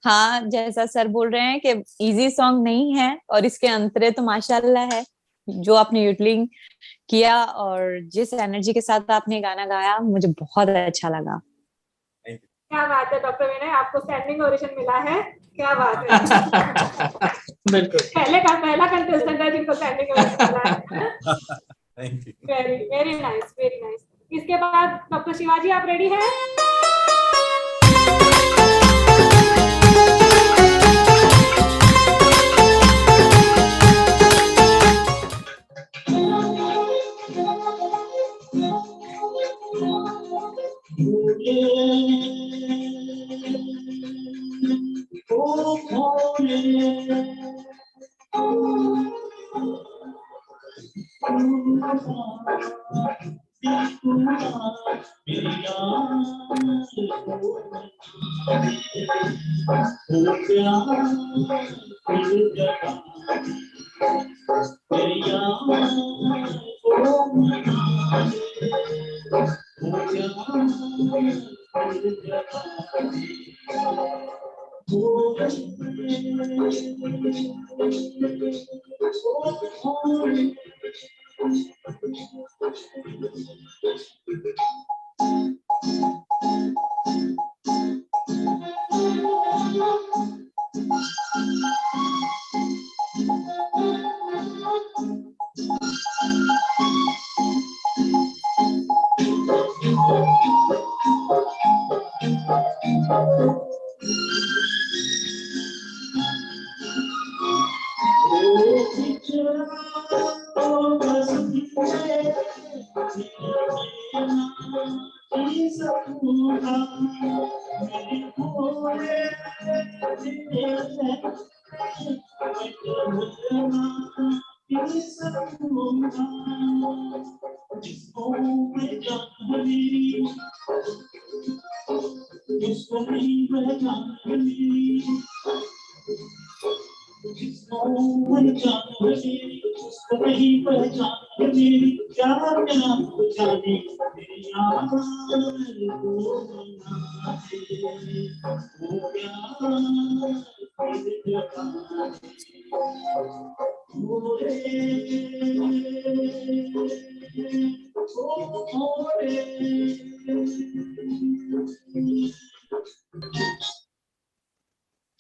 हाँ, जैसा सर बोल रहे हैं कि इजी सॉन्ग नहीं है और इसके अंतरे तो माशाल्लाह है जो आपने यूटिलिंग किया, और जिस एनर्जी के साथ आपने गाना गाया मुझे बहुत अच्छा लगा। क्या बात है डॉक्टर विनय, आपको स्टैंडिंग ओवेशन मिला है। क्या बात है। बिल्कुल। पहला कंटेस्टेंट है जिनको स्टैंडिंग ओवेशन मिला है। Thank you. Very very nice, very nice. इसके बाद डॉक्टर शिवाजी, आप रेडी हैं?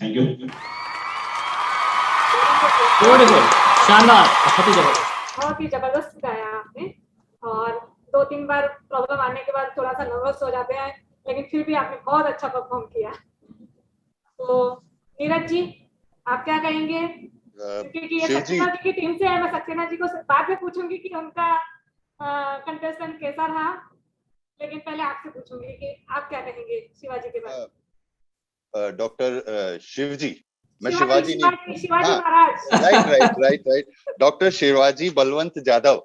Thank you. ब्यूटीफुल, शानदार, बहुत ही जबरदस्त गाया आपने। और 2-3 बार प्रॉब्लम आने के बाद थोड़ा सा नर्वस हो जाते हैं, लेकिन फिर भी आपने बहुत अच्छा परफॉर्म किया। तो नीरज जी, आप क्या कहेंगे? क्योंकि ये सक्सेना जी की टीम से है, मैं सक्सेना जी को बाद में पूछूंगी कि उनका कंटेस्टेंट कैसा रहा, लेकिन पहले आपसे पूछूंगी कि आप क्या कहेंगे शिवाजी के बारे में। डॉक्टर शिवजी, मैं शिवाजी नहीं, शिवाजी हाँ, महाराज, राइट, डॉक्टर शिवाजी बलवंत जाधव।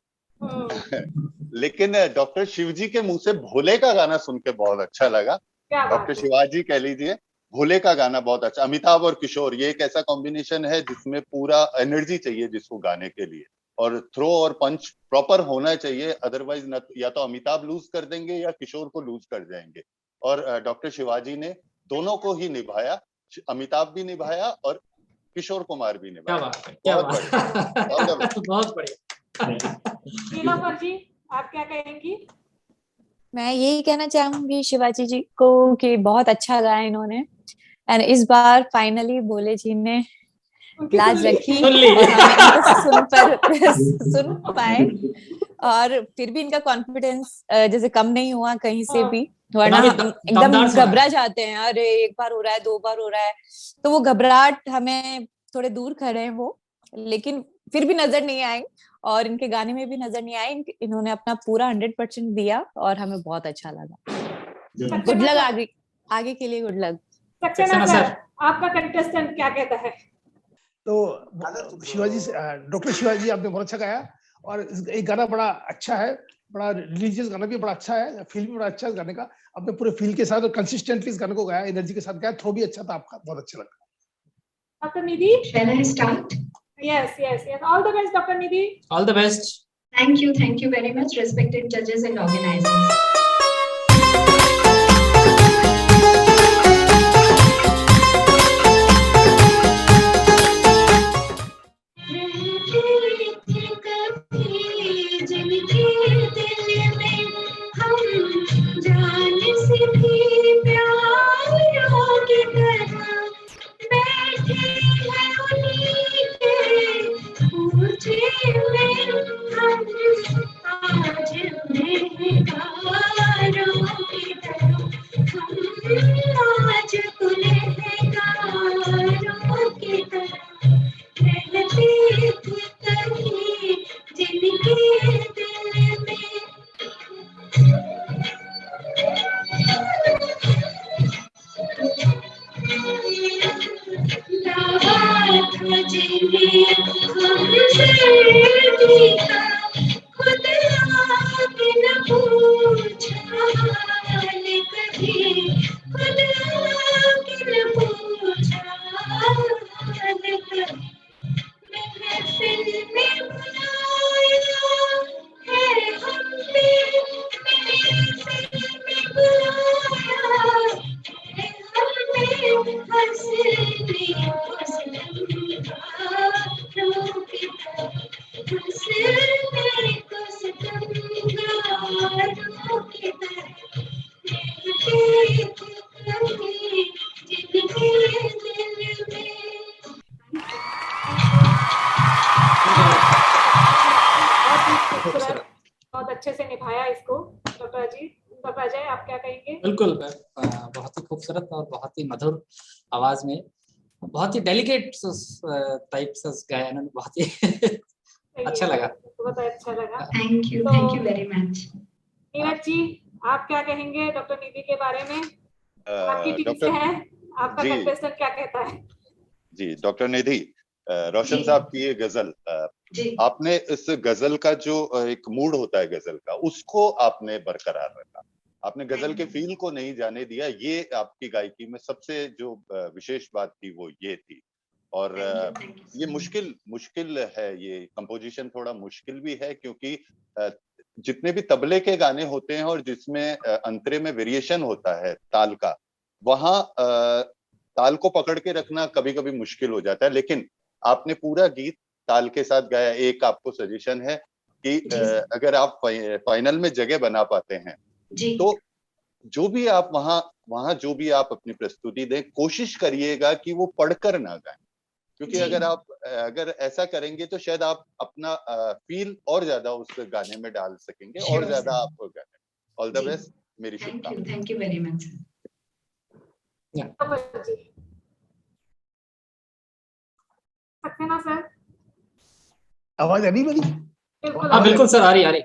लेकिन डॉक्टर शिवजी के मुंह से भोले का गाना सुन के बहुत अच्छा लगा। क्या बात डॉक्टर है। शिवाजी कह लीजिए, भोले का गाना बहुत अच्छा। अमिताभ और किशोर, ये एक ऐसा कॉम्बिनेशन है जिसमें पूरा एनर्जी चाहिए जिसको गाने के लिए, और थ्रो और पंच प्रॉपर होना चाहिए, अदरवाइज न या तो अमिताभ लूज कर देंगे या किशोर को लूज कर जाएंगे। और डॉक्टर शिवाजी ने दोनों को ही निभाया, अमिताभ भी निभाया और किशोर कुमार भी निभाया। क्या बात है, क्या बहुत बात बढ़िया, बहुत बढ़िया। नीलोफर जी, आप क्या कहेंगी? मैं यही कहना चाहूंगी शिवाजी जी को कि बहुत अच्छा गाया इन्होंने, एंड इस बार फाइनली भोले जी ने लाज रखी सुन ली। और हम इनको सुन पाए, और फिर भी इनका कॉन्फिडेंस जैसे कम नहीं हुआ कहीं से भी, वरना बाकी हम एकदम दमदार सुना है। घबरा जाते हैं, अरे एक बार हो रहा है, 2 बार हो रहा है, तो वो घबराहट हमें थोड़े दूर खड़े हैं वो, लेकिन फिर भी नजर नहीं आए और इनके गाने में भी नजर नहीं आए। इन्होंने अपना पूरा 100% दिया और हमें बहुत अच्छा लगा। गुड लक, आगे के लिए गुड लक। सक्सेना सर, आपका कंटेस्टेंट क्या कहता है? तो शिवाजी से, डॉक्टर शिवाजी आपने बहुत अच्छा गाया, और एक गाना बड़ा अच्छा है, बड़ा रिलीजियस गाना भी बड़ा अच्छा है, फील भी बड़ा अच्छा है इस गाने का। आपने पूरे फील के साथ और कंसिस्टेंटली इस गाने को गाया, एनर्जी के साथ गाया, थ्रो भी अच्छा था आपका, बहुत अच्छा लगा। Doctor Nidhi, Shall I start? yes, all the best, doctor Nidhi. All the best. Thank you very much, respected judges and organizers. बहुत अच्छे से निभाया इसको डॉक्टर अजय। डॉक्टर अजय, आप क्या कहेंगे? बिल्कुल, बहुत ही खूबसूरत और बहुत ही मधुर आवाज में, बहुत ही डेलिकेट टाइप से गाया इन्होंने, बहुत ही अच्छा लगा। बहुत अच्छा लगा। Thank you very much. Neeraj ji, आप क्या कहेंगे डॉक्टर निधि के बारे में? आपकी टीम से डॉक्टर है, आपका जी। कंटेस्टेंट क्या कहता है? जी, डॉक्टर निधि, रोशन जी। साहब की ये गजल, जी, आपने इस गजल का जो एक मूड होता है गजल का, उसको आपने बरकरार रखा। आपने गजल के फील को नहीं जाने दिया, ये आपकी गायकी में सबसे जो विशेष बात थी वो ये थी। और thank you so ये much. मुश्किल है, ये कंपोजिशन थोड़ा मुश्किल भी है, क्योंकि जितने भी तबले के गाने होते हैं और जिसमें अंतरे में वेरिएशन होता है ताल का, वहाँ ताल को पकड़ के रखना कभी कभी मुश्किल हो जाता है, लेकिन आपने पूरा गीत ताल के साथ गाया। एक आपको सजेशन है कि अगर आप फाइनल में जगह बना पाते हैं जी, तो जो भी आप वहां जो भी आप अपनी प्रस्तुति दें, कोशिश करिएगा कि वो पढ़कर ना गाएं, क्योंकि जी। अगर ऐसा करेंगे तो शायद आप अपना फील और ज्यादा उस गाने में डाल सकेंगे, और Sure, ज्यादा sir. आप गाने। All the ji. बेस्ट, मेरी शुभकामनाएं। Thank you very much. Doctor जी, सक्सेना सर। आवाज आ रही मेरी? बिल्कुल हाँ बिल्कुल सर, आ रही।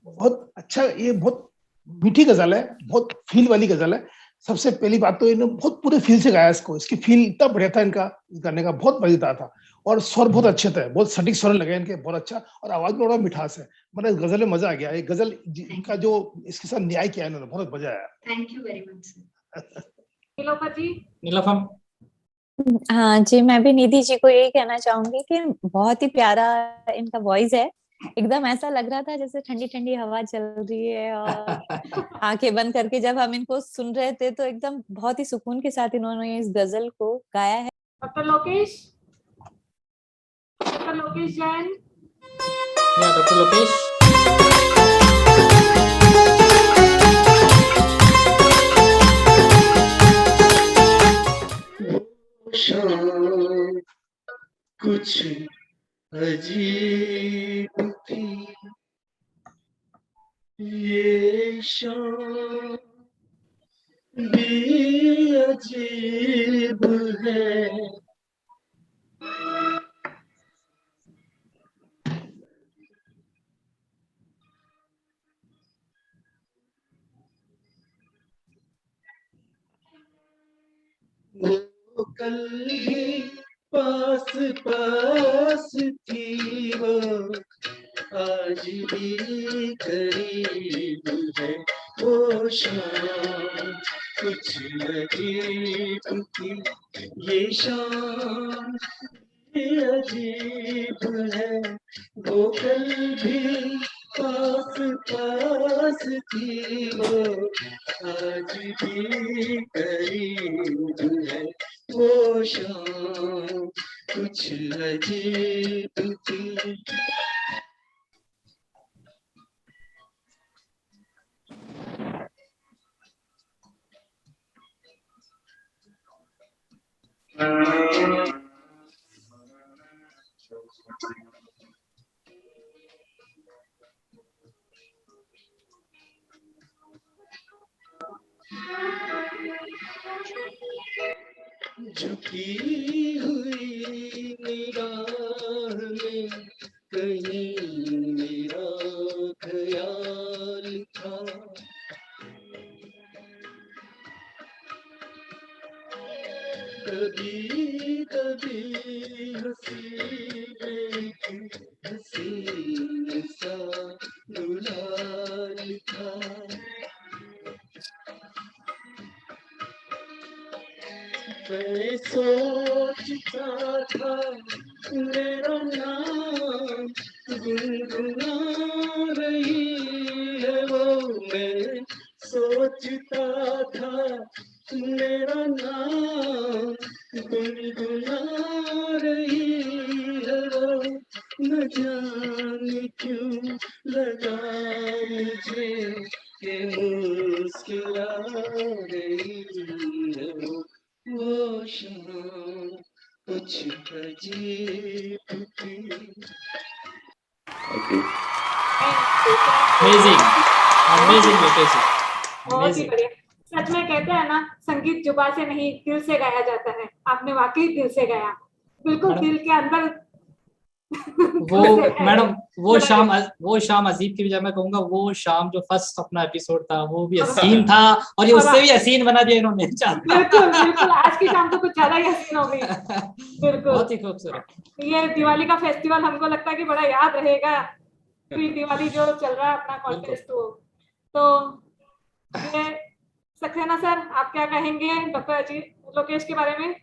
बहुत अच्छा, ये बहुत मीठी गजल है, बहुत फील वाली गजल है। सबसे पहली बात तो इन्होंने बहुत पूरे फील से गाया इसको, इसकी फील इतना बढ़िया था इनका गाने का, बहुत मजेदार था और स्वर बहुत अच्छे थे, बहुत सटीक स्वर लगे इनके, बहुत अच्छा, और आवाज में बड़ा मिठास है। मतलब गजल में मजा आ गया, एक गजल इनका जो इसके साथ न्याय किया इन्होंने, बहुत मजा आया। Thank you very much sir. Nilofar ji. Nilofar. हाँ जी, मैं भी निधि जी को यही कहना चाहूंगी कि बहुत ही प्यारा इनका वॉइस है। एकदम ऐसा लग रहा था जैसे ठंडी ठंडी हवा चल रही है, और आंखें बंद करके जब हम इनको सुन रहे थे तो एकदम बहुत ही सुकून के साथ इन्होंने इस गजल को गाया है। डॉक्टर लोकेश जैन। डॉक्टर लोकेश। कुछ अजीब थी ये शाम भी अजीब है, वो कल भी पास पास थी, वो आज भी करीब है, वो शाम कुछ अजीब थी ये शाम भी अजीब है, वो कल भी पास पास थी, वो आज भी करीब है, वो शाम कुछ अजीब थी। झुकी हुई निगाह में कहीं मेरा ख्याल था, कभी कभी हसीन सा गुलाल था, मैं सोचता था मेरा नाम गुनगुना रही है वो, मैं सोचता था मेरा नाम गुनगुना रही है वो, न जाने क्यों लगा मुझे कि मुस्कुरा रही है वो शाम कुछ अजीब थी। अमेजिंग लोकेश। बहुत ही बढ़िया। सच में कहते हैं ना, संगीत जुबान से नहीं दिल से गाया जाता है। आपने वाकई दिल से गाया, बिल्कुल दिल के अंदर। वो मैडम वो शाम अजीब की बजाय मैं कहूंगा वो शाम जो फर्स्ट अपना एपिसोड था वो भी हसीन था, और ये उससे भी हसीन बना दिया इन्होंने। बिल्कुल बिल्कुल, आज की शाम तो कुछ ज्यादा ही हसीन हो गई। बिल्कुल बहुत ही खूबसूरत। ये दिवाली का फेस्टिवल हमको लगता है कि बड़ा याद रहेगा, प्री दिवाली जो चल रहा है अपना कॉन्टेस्ट। तो ये सक्सेना सर, आप क्या कहेंगे डॉक्टर लोकेश के बारे में?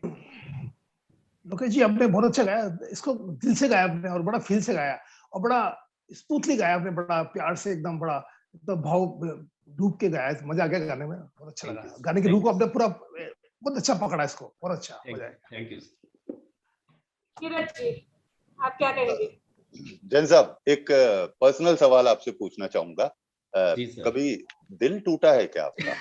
लोकेश जी आपने बहुत अच्छा गाया, इसको दिल से गाया आपने, और बड़ा फील से गाया, और बड़ा स्मूथली गाया आपने, बड़ा प्यार से, एकदम बड़ा एकदम भाव डूब के गाया, मजा आ गया गाने में, बहुत अच्छा लगा। गाने की रूह को आपने पूरा बहुत अच्छा पकड़ा इसको, बहुत अच्छा मजा आया। Thank you. नीरज जी, आप क्या कहेंगे? जैन साहब, एक पर्सनल सवाल आपसे पूछना चाहूंगा। कभी दिल टूटा है क्या आपका?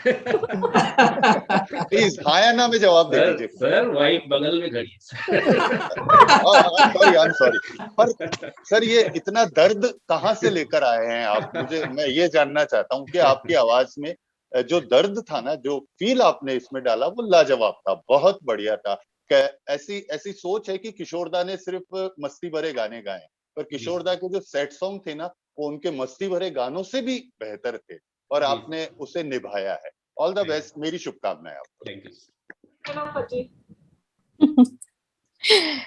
प्लीज हाँ या ना में जवाब दे दीजिए। सर वाइफ बगल में खड़ी है। सॉरी पर सर, ये इतना दर्द कहाँ से लेकर आए हैं आप? मैं ये जानना चाहता हूँ कि आपकी आवाज में जो दर्द था ना, जो फील आपने इसमें डाला, वो लाजवाब था, बहुत बढ़िया था। ऐसी सोच है कि किशोरदा ने सिर्फ मस्ती भरे गाने गाए, पर किशोरदा के जो सेट सॉन्ग थे ना, वो उनके मस्ती भरे गानों से भी बेहतर थे, और आपने उसे निभाया है। ऑल द बेस्ट, मेरी शुभकामनाएं आपको। Thank you. चलो फजी।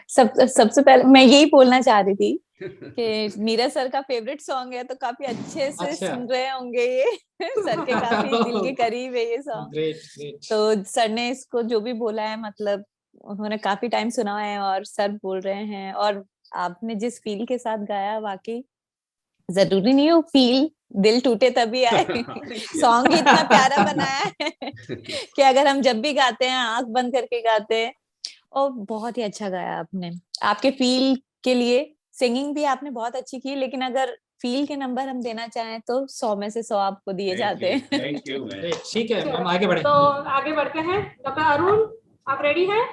सबसे पहले मैं यही बोलना चाह रही थी कि नीरज सर का फेवरेट सॉन्ग है, तो काफी अच्छे से अच्छा। सुन रहे होंगे ये सर के काफी दिल के करीब है ये सॉन्ग। Great great. तो सर ने इसको जो भी बोला है, मतलब उन्होंने काफी टाइम सुना है और सर बोल रहे हैं, और आपने जिस फील के साथ गाया, वाकई जरूरी नहीं हो फील दिल टूटे तभी आए। सॉन्ग ही इतना प्यारा बनाया है कि अगर हम जब भी गाते हैं आंख बंद करके गाते हैं। और बहुत ही अच्छा गाया आपने, आपके फील के लिए सिंगिंग भी आपने बहुत अच्छी की, लेकिन अगर फील के नंबर हम देना चाहें तो 100 में से 100 आपको दिए जाते हैं। Thank you ma'am. ठीक है हम आगे बढ़े। तो आगे बढ़ते हैं। डॉक्टर अरुण, आप रेडी हैं?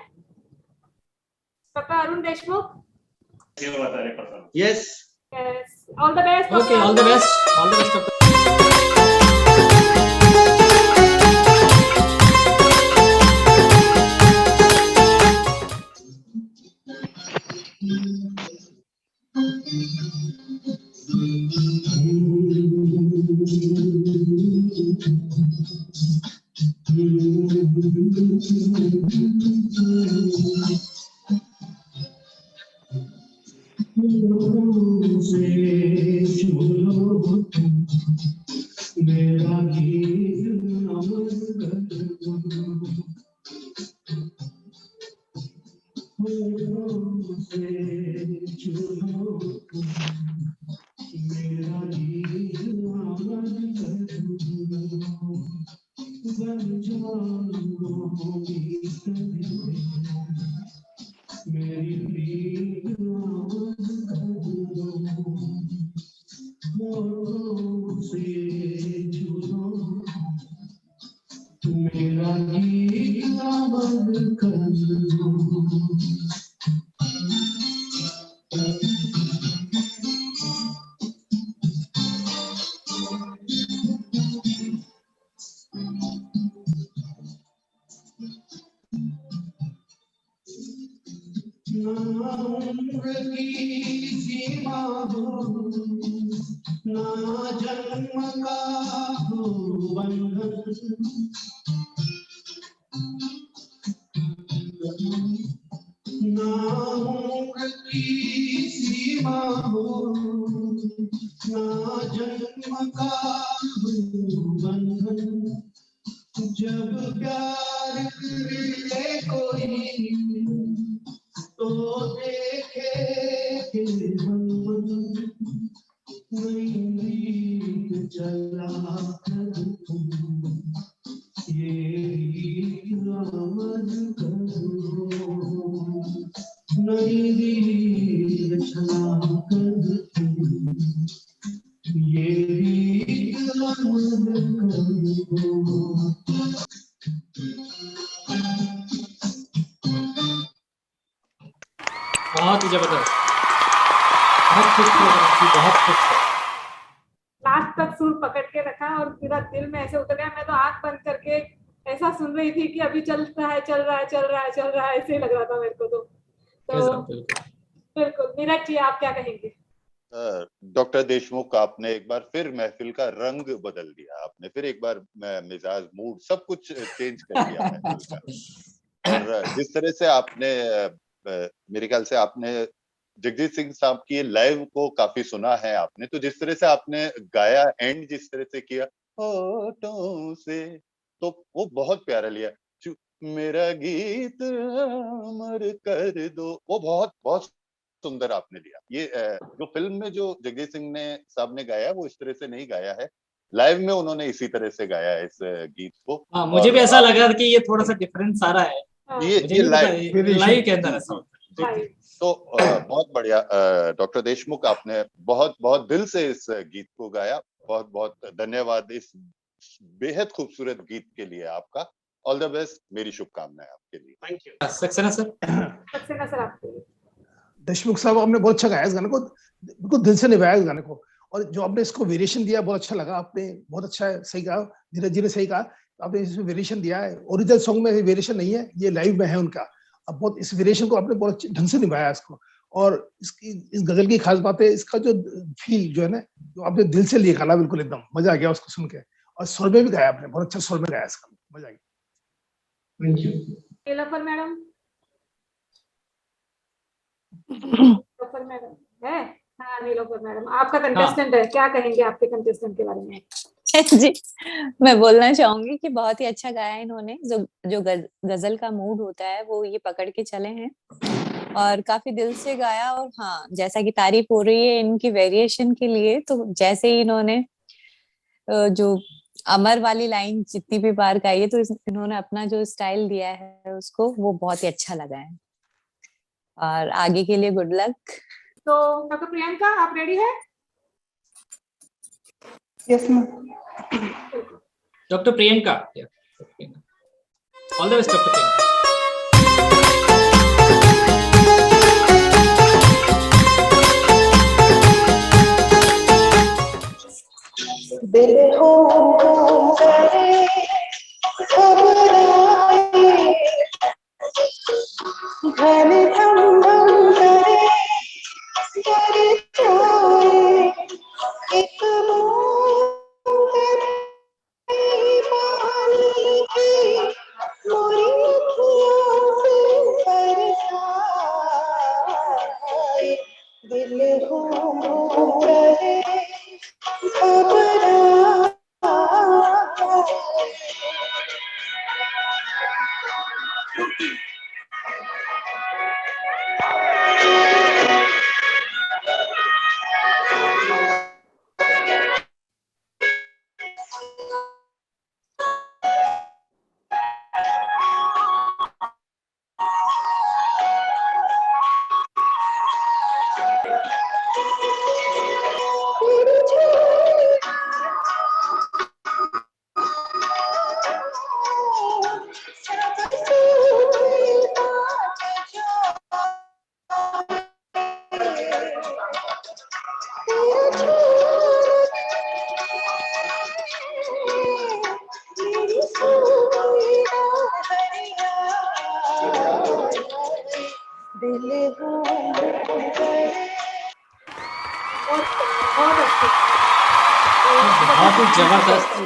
Doctor Arun Deshmukh. Yes. All the best. Okay, all the best, all the best. बहुत ही जबरदस्त, बहुत खूबसूरत, बहुत खूबसूरत। लास्ट तक सुर पकड़ के रखा और पूरा दिल में ऐसे उतर गया। मैं तो आंख बंद करके ऐसा सुन रही थी कि अभी चल रहा है, चल रहा है, चल रहा है, चल रहा है, ऐसे ही लग रहा था मेरे को। तो बिल्कुल। नीरज जी, आप क्या कहेंगे? डॉक्टर देशमुख, आपने एक बार फिर महफिल का रंग बदल दिया। आपने फिर एक बार मिजाज, मूड, सब कुछ चेंज कर दिया महफिल का। और जिस तरह से आपने, मेरे ख्याल से आपने जगजीत सिंह साहब की लाइव को काफी सुना है आपने, तो जिस तरह से आपने गाया, एंड जिस तरह से किया होठों से, तो वो बहुत प्यारा लिया। मेरा गीत अमर कर दो, वो बहुत बहुत सुंदर आपने लिया। ये जो फिल्म में जो जगजीत सिंह ने साहब ने गाया, वो इस तरह से नहीं गाया है। लाइव में उन्होंने इसी तरह से गाया है इस गीत को। हाँ, मुझे भी ऐसा लगा कि ये थोड़ा सा डिफरेंस आ रहा है। ये लाइव के अंदर ऐसा होता है। तो बहुत बढ़िया डॉक्टर देशमुख, आपने बहुत बहुत दिल से इस गीत को गाया। बहुत बहुत धन्यवाद इस बेहद खूबसूरत गीत के लिए आपका। ऑल द बेस्ट, मेरी शुभकामनाएं आपके लिए। Thank you. Saxena sir. Saxena sir, आपके लिए। देशमुख साहब, आपने बहुत अच्छा गाया इस गाने को, बिल्कुल दिल से निभाया इस गाने को। और जो आपने इसको वेरिएशन दिया, बहुत अच्छा लगा। आपने बहुत अच्छा है, सही कहा, धीरज जी ने सही कहा। आपने इसमें वेरिएशन दिया है। ओरिजिनल सॉन्ग में वेरिएशन नहीं है, ये लाइव में है उनका। अब बहुत इस वेरिएशन को आपने बहुत अच्छे ढंग से निभाया इसको। और इसकी इस गजल की खास बात है, इसका जो फील जो है ना, जो आपने दिल से निकाला, बिल्कुल एकदम मजा आ गया उसको सुन के। और स्वर में भी गाया आपने, बहुत अच्छा स्वर में गाया इसका, मजा आई। Thank you. Nilofar madam, Nilofar madam है? हाँ नीलोफर मैडम, आपका कंटेस्टेंट है, क्या कहेंगे आपके कंटेस्टेंट के बारे में? जी, मैं बोलना चाहूंगी कि बहुत ही अच्छा गाया इन्होंने। जो गजल का मूड होता है वो ये पकड़ के चले हैं और काफी दिल से गाया। और हाँ, जैसा कि तारीफ हो रही है इनकी वेरिएशन के लिए, तो जैसे ही इन्होंने जो अमर वाली लाइन जितनी भी बार गाई है, तो इन्होंने अपना जो स्टाइल दिया है उसको, वो बहुत ही अच्छा लगा है। और आगे के लिए गुड लक। तो डॉक्टर प्रियंका, आप रेडी है? Yes ma'am. Doctor Priyanka, all the best doctor Priyanka. दिल हो करे घबराए, घर थम थम करे डर जाए, एक बूंद तेरी पानी की मोरी अखियों से बरसाए, दिल हो करे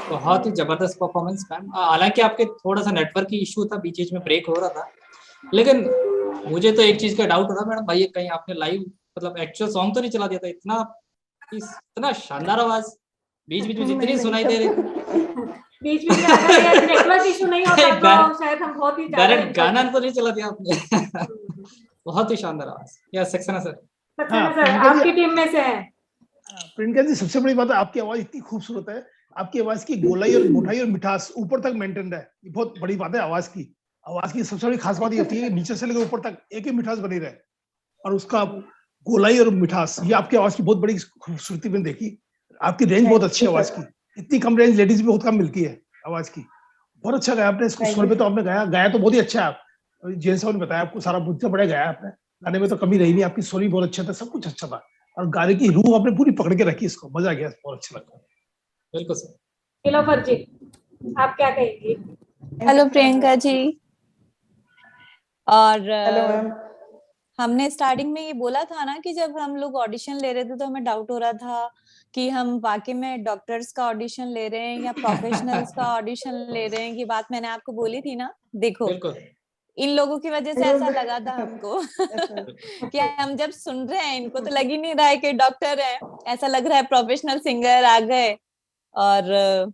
बहुत ही जबरदस्त परफॉर्मेंस मैम। हालांकि आपके थोड़ा सा नेटवर्क की इशू था, बीच बीच में ब्रेक हो रहा था, लेकिन मुझे तो एक चीज का डाउट था मैडम, भाई कहीं आपने लाइव मतलब एक्चुअल सॉन्ग तो नहीं चला दिया था? इतना शानदार आवाज, बीच बीच में जितनी सुनाई दे रही थी, बीच में अगर नेटवर्क इशू नहीं होता तो शायद हम बहुत ही डायरेक्ट गाना तो नहीं चला दिया आपने। बहुत ही शानदार आवाज। Yes Saxena sir. Saxena sir आपकी टीम में से है। प्रियंका जी, सबसे बड़ी बात है आपकी आवाज इतनी खूबसूरत है, आपकी आवाज की गोलाई और मोटाई और मिठास ऊपर तक मेंटेन्ड है, ये बहुत बड़ी बात है। आवाज की सबसे बड़ी खास बात ये होती है कि नीचे से लेकर ऊपर तक एक ही मिठास बनी रहे, और उसका गोलाई और मिठास, ये आपकी आवाज की बहुत बड़ी खूबसूरती मैंने देखी। आपकी रेंज बहुत अच्छी है आवाज की, इतनी कम रेंज लेडीज भी बहुत कम मिलती है आवाज की। बहुत अच्छा गाया आपने, इसको स्वर पे तो आपने गाया तो बहुत ही अच्छा है। आप जेन साहब ने बताया आपको सारा बहुत बड़ा गाया आपने, गाने में तो कमी रही नहीं, आपकी स्वर भी बहुत अच्छा था, सब कुछ अच्छा था, और गाने की रूह आपने पूरी पकड़ के रखी, इसको मजा आ गया, बहुत अच्छा लगा। बिल्कुल सर। नीलोफर जी आप क्या कहेंगी? हेलो प्रियंका जी। और हमने स्टार्टिंग में ये बोला था ना कि जब हम लोग ऑडिशन ले रहे थे तो हमें डाउट हो रहा था कि हम वाकई में डॉक्टर्स का ऑडिशन ले रहे हैं या प्रोफेशनल्स का ऑडिशन ले रहे हैं। ये बात मैंने आपको बोली थी ना। देखो इन लोगों की वजह से ऐसा लगा था हमको कि हम जब सुन रहे हैं इनको तो लग ही नहीं रहा है कि डॉक्टर है, ऐसा लग रहा है प्रोफेशनल सिंगर आ गए। और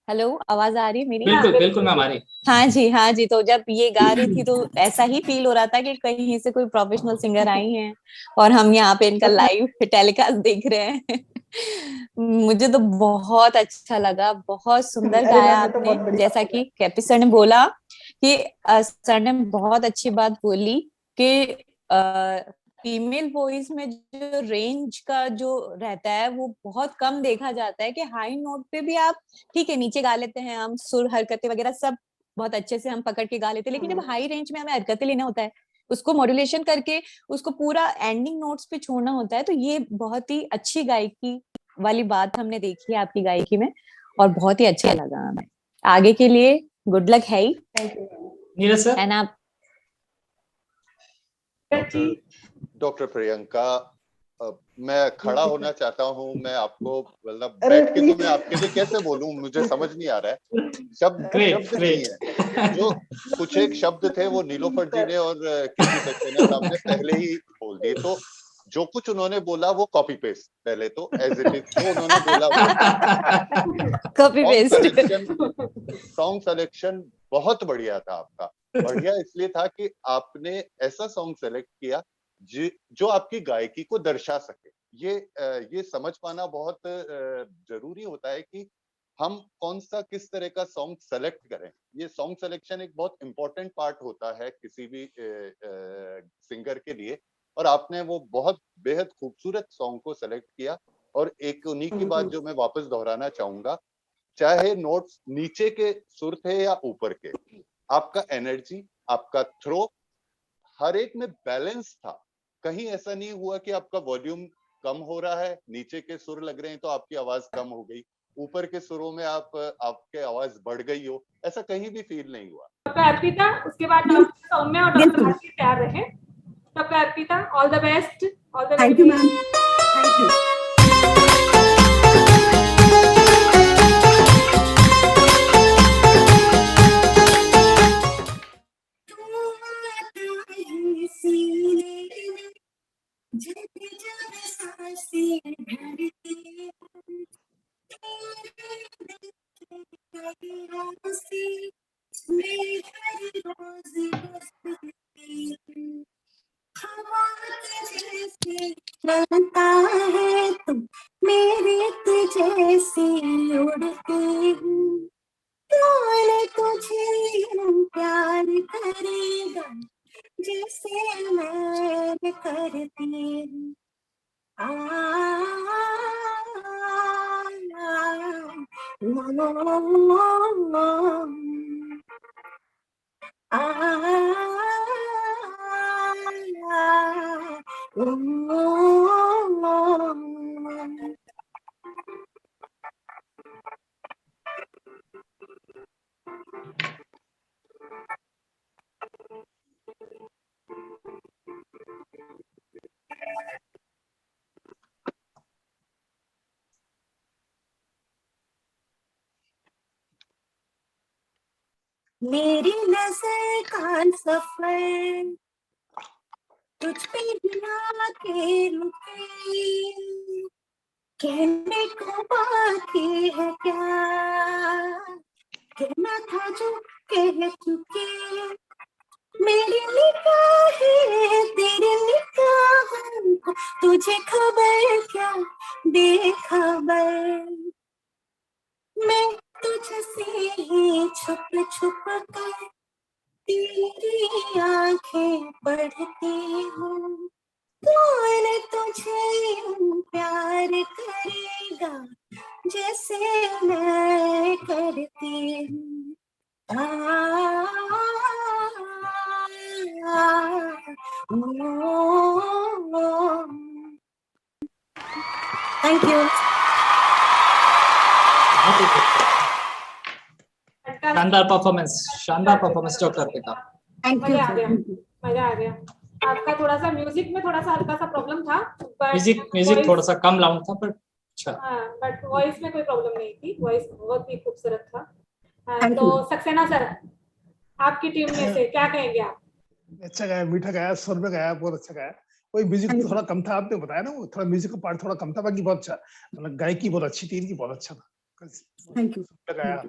हेलो, आवाज आ रही है मेरी? बिल्कुल बिल्कुल मैम आ रही। हाँ जी, तो जब ये गा रही थी तो ऐसा ही फील हो रहा था कि कहीं से कोई प्रोफेशनल सिंगर आई हैं और हम यहाँ पे इनका लाइव टेलीकास्ट देख रहे हैं। मुझे तो बहुत अच्छा लगा, बहुत सुंदर गाया आपने। जैसा कि कैपी सर ने बोला कि सर ने बहुत अच्छी बात बोली कि फीमेल वॉइस में जो रेंज का जो रहता है वो बहुत कम देखा जाता है, कि हाई नोट पे भी आप ठीक है नीचे गा लेते हैं, हम सुर हरकतें वगैरह सब बहुत अच्छे से हम पकड़ के गा लेते हैं, लेकिन जब हाई रेंज में हमें हरकतें लेना होता है, उसको मॉड्यूलेशन करके उसको पूरा एंडिंग नोट्स पे छोड़ना होता है, तो ये बहुत ही अच्छी गायकी वाली बात हमने देखी है आपकी गायकी में, और बहुत ही अच्छा लगा हमें। आगे के लिए गुड लक है ही। नीरज सर। एंड आप डॉक्टर प्रियंका, मैं खड़ा होना चाहता हूँ। मैं आपको मतलब अरे बैठ के तो मैं आपके लिए कैसे बोलूं, मुझे समझ नहीं आ रहा है। शब्द नहीं है। जो कुछ एक शब्द थे वो नीलोफर जी ने और केपी सक्सेना साहब ने पहले ही बोल दिए। तो जो कुछ उन्होंने बोला वो कॉपी पेस्ट, पहले तो एज इट इज जो उन्होंने बोला वो कॉपी पेस्ट। सॉन्ग सिलेक्शन बहुत बढ़िया था आपका। बढ़िया इसलिए था कि आपने ऐसा सॉन्ग सेलेक्ट किया जो आपकी गायकी को दर्शा सके। ये समझ पाना बहुत जरूरी होता है कि हम कौन सा किस तरह का सॉन्ग सेलेक्ट करें। ये सॉन्ग सिलेक्शन एक बहुत इंपॉर्टेंट पार्ट होता है किसी भी सिंगर के लिए, और आपने वो बहुत बेहद खूबसूरत सॉन्ग को सेलेक्ट किया। और एक उन्हीं की बात जो मैं वापस दोहराना चाहूंगा, चाहे नोट्स नीचे के सुर थे या ऊपर के, आपका एनर्जी, आपका थ्रो, हर एक में बैलेंस था। कहीं ऐसा नहीं हुआ कि आपका वॉल्यूम कम हो रहा है, नीचे के सुर लग रहे हैं तो आपकी आवाज कम हो गई, ऊपर के सुरों में आपके आवाज बढ़ गई हो, ऐसा कहीं भी फील नहीं हुआ। डॉक्टर अर्पिता, उसके बाद डॉक्टर सौम्या और डॉक्टर भारती तैयार रहे। Doctor Arpita, all the best, all the thank you ma'am, thank you. लगता है तुम मेरे तुझे से उड़ती हूँ, कौन तुझे प्यार करेगा जैसे मैं करती हूँ। मेरी नजर का सफर तुझ पे बिना के रुके, कहने को बाकी है क्या, कहना था जो कह चुके। मेरी निगाहें तेरी निगाहों को तुझे खबर क्या, बेखबर मैं तुझसे ही छुप छुप कर तेरी आंखें पढ़ती हूँ, कौन तुझे प्यार करेगा जैसे मैं करती हूँ। Thank you. शानदार परफॉर्मेंस डॉक्टर अर्पिता। मजा आ गया, मजा आ गया। आपका थोड़ा सा म्यूजिक में थोड़ा सा हल्का सा प्रॉब्लम था, म्यूजिक थोड़ा सा कम लाउड था, पर अच्छा। बट वॉइस में कोई प्रॉब्लम नहीं थी, वॉइस बहुत ही खूबसूरत था। तो सक्सेना सर, आपकी टीम में से क्या कहेंगे आप? अच्छा गाया, मीठा गाया, स्वर में गाया, बहुत अच्छा गाया। कोई म्यूजिक थोड़ा कम था, आपने बताया ना, वो थोड़ा म्यूजिक का पार्ट थोड़ा कम था, बाकी बहुत अच्छा, मतलब गायकी बहुत अच्छी थी इनकी, बहुत अच्छा था। Thank you. गाया।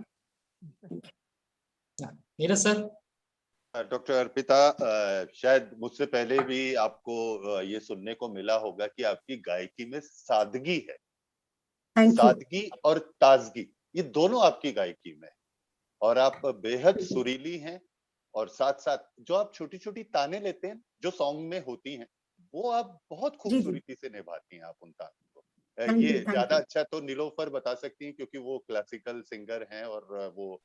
नीरज सर। डॉक्टर अर्पिता, शायद मुझसे पहले भी आपको ये सुनने को मिला होगा कि आपकी गायकी में सादगी है। सादगी और ताजगी, ये दोनों आपकी गायकी में, और आप बेहद सुरीली हैं। और साथ साथ जो आप छोटी छोटी ताने लेते हैं जो सॉन्ग में होती हैं, वो आप बहुत खूबसूरती से निभाती हैं आप उन तानों को। ये ज्यादा अच्छा तो नीलोफर बता सकती हैं, क्योंकि वो क्लासिकल सिंगर हैं और वो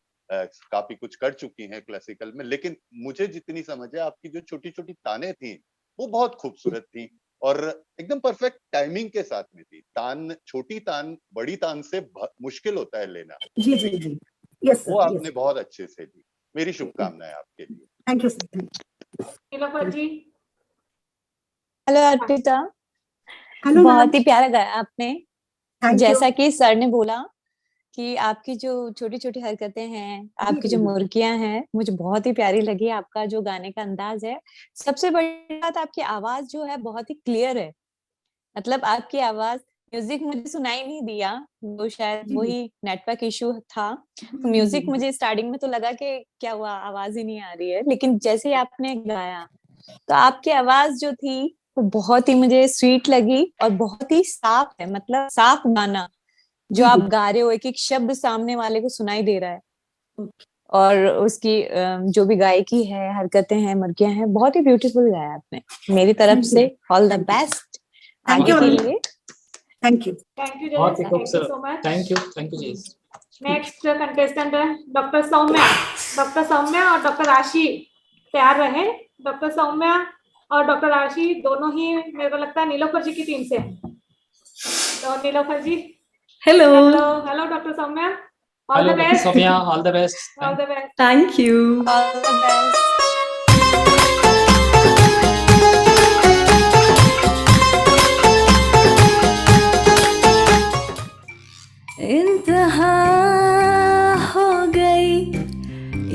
काफी कुछ कर चुकी हैं क्लासिकल में। लेकिन मुझे जितनी समझ है, आपकी जो छोटी छोटी ताने थी वो बहुत खूबसूरत थी और एकदम परफेक्ट टाइमिंग के साथ में थी। तान, छोटी तान बड़ी तान से मुश्किल होता है लेना। जी जी जी, यस सर, वो आपने बहुत अच्छे से दी। मेरी शुभकामनाएं आपके लिए। Thank you sir. Nilofar ji. Hello Arpita, hello बहुत ही प्यारा गाया आपने। Thank you. जैसा कि सर ने बोला कि आपकी जो छोटी छोटी हरकतें हैं, आपकी जो मुर्गियां हैं, मुझे बहुत ही प्यारी लगी। आपका जो गाने का अंदाज है, सबसे बड़ी बात आपकी आवाज जो है बहुत ही क्लियर है। मतलब आपकी आवाज, म्यूजिक मुझे सुनाई नहीं दिया, वो शायद जी, जी। वही नेटवर्क इशू था। जी, म्यूजिक जी। मुझे स्टार्टिंग में तो लगा कि क्या हुआ, आवाज ही नहीं आ रही है, लेकिन जैसे ही आपने गाया तो आपकी आवाज जो थी वो बहुत ही मुझे स्वीट लगी और बहुत ही साफ है। मतलब साफ गाना जो जी, आप जी। गा रहे हो, एक एक शब्द सामने वाले को सुनाई दे रहा है। Okay. और उसकी जो भी गायकी है, हरकतें हैं, मुर्गियां हैं, बहुत ही ब्यूटीफुल गाया आपने। मेरी तरफ Thank you. से all the Thank you. Best Thank आगे you, के Anil. लिए। Thank you. थैंक यू बहुत जजेस, ही थैंक यू खूबसूरत। So much. थैंक यू जी। नेक्स्ट कंटेस्टेंट है डॉक्टर सौम्या। डॉक्टर सौम्या और डॉक्टर राशि तैयार रहे। डॉक्टर सौम्या और डॉक्टर राशि दोनों ही मेरे को लगता है नीलोफर जी की टीम से हैं। तो Nilofar ji, hello hello doctor Soumya, all hello the doctor best, Soumya, all the best. All the best. Thank you all the best. इंतहा हो गई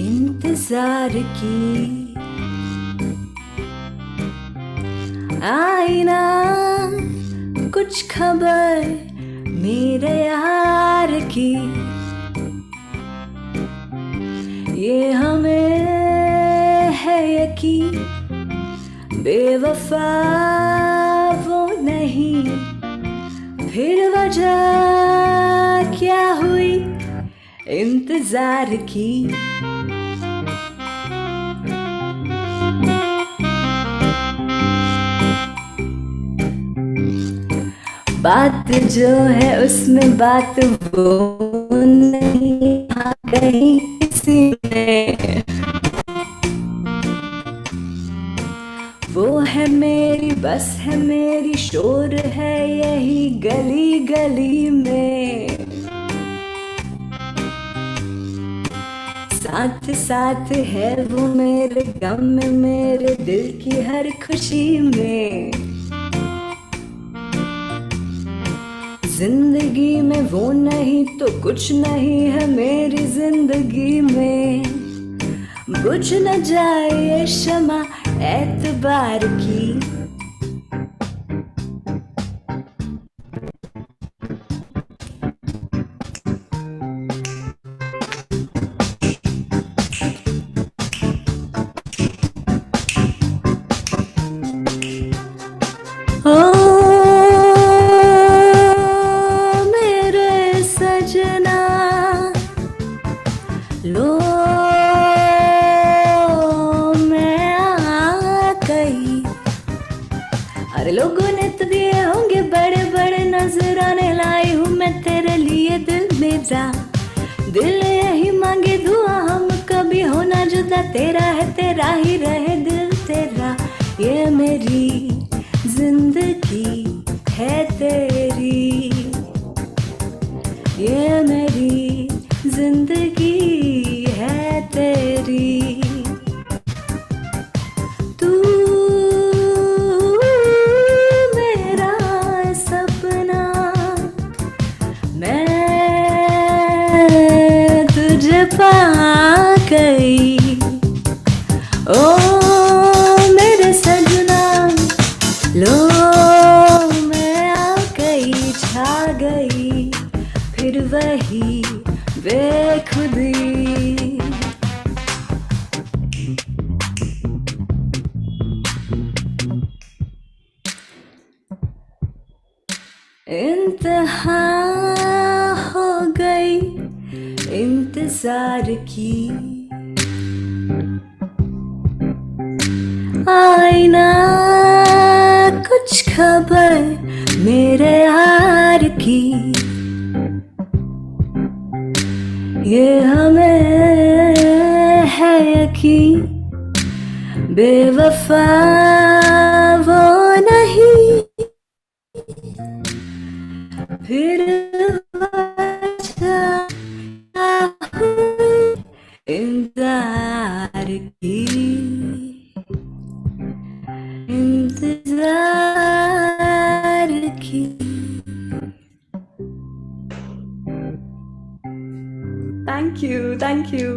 इंतजार की, आई ना कुछ खबर मेरे यार की, ये हमें है यकीन बेवफा वो नहीं, फिर वजह क्या हुई इंतजार की। बात जो है उसमें बात वो नहीं, हाँ कहीं किसी ने वो है मेरी, बस है मेरी, शोर है यही गली गली में, साथ साथ है वो मेरे गम में, मेरे दिल की हर खुशी में। जिंदगी में वो नहीं तो कुछ नहीं है मेरी जिंदगी में, बुझ न जाए ये शमा एतबार की। ओ मेरे सजना लो मैं आ गई। अरे लोगों ने तो दिए होंगे बड़े बड़े नजराने, लाई हूँ मैं तेरे लिए दिल मेरा, दिल यही मांगे दुआ हम कभी होना जुदा, तेरा है तेरा ही रहे दिल तेरा, ये मेरी जिंदगी है तेरी, ये मेरी जिंदगी है तेरी। तू मेरा सपना, मैं तुझे पा गई। ओ मेरे सजना लो मैं आ गई, छा गई फिर वही बेखुदी। इंतहा हो गई इंतजार की, आई ना कुछ खबर मेरे यार की, ये हमें है यकीन बेवफा वो नहीं, फिर वजह हुई इंतजार की, इंतजार you. Thank you.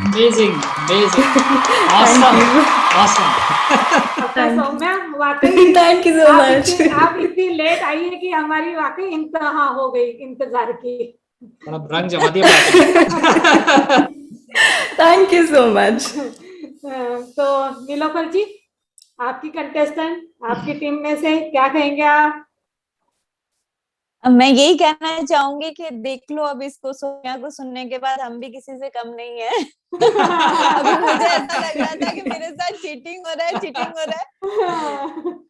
Amazing, amazing, awesome, awesome. Doctor Saumya वाकई Thank you so much. आप इतनी लेट आई है कि हमारी वाकई इंतहा हो गई इंतजार की। थोड़ा रंग जमा दिया बात। Thank you so much. तो नीलोफर जी, आपकी कंटेस्टेंट, आपकी टीम में से क्या कहेंगे आप? मैं यही कहना चाहूंगी कि देख लो, अब इसको सोनिया को सुनने के बाद हम भी किसी से कम नहीं है। अभी मुझे ऐसा लग रहा था कि मेरे साथ चीटिंग हो रहा है।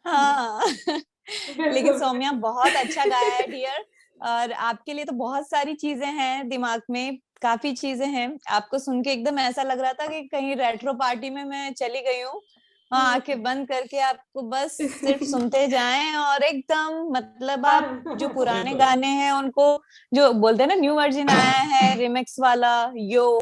हाँ, लेकिन सोनिया बहुत अच्छा गाया है डियर, और आपके लिए तो बहुत सारी चीजें हैं दिमाग में, काफी चीजें हैं। आपको सुन के एकदम ऐसा लग रहा था कि कहीं रेट्रो पार्टी में मैं चली गई हूँ। हाँ, आंखें बंद करके आपको बस सिर्फ सुनते जाएं, और एकदम मतलब आप जो पुराने गाने हैं उनको, जो बोलते हैं ना न्यू वर्जन आया है रिमिक्स वाला यो,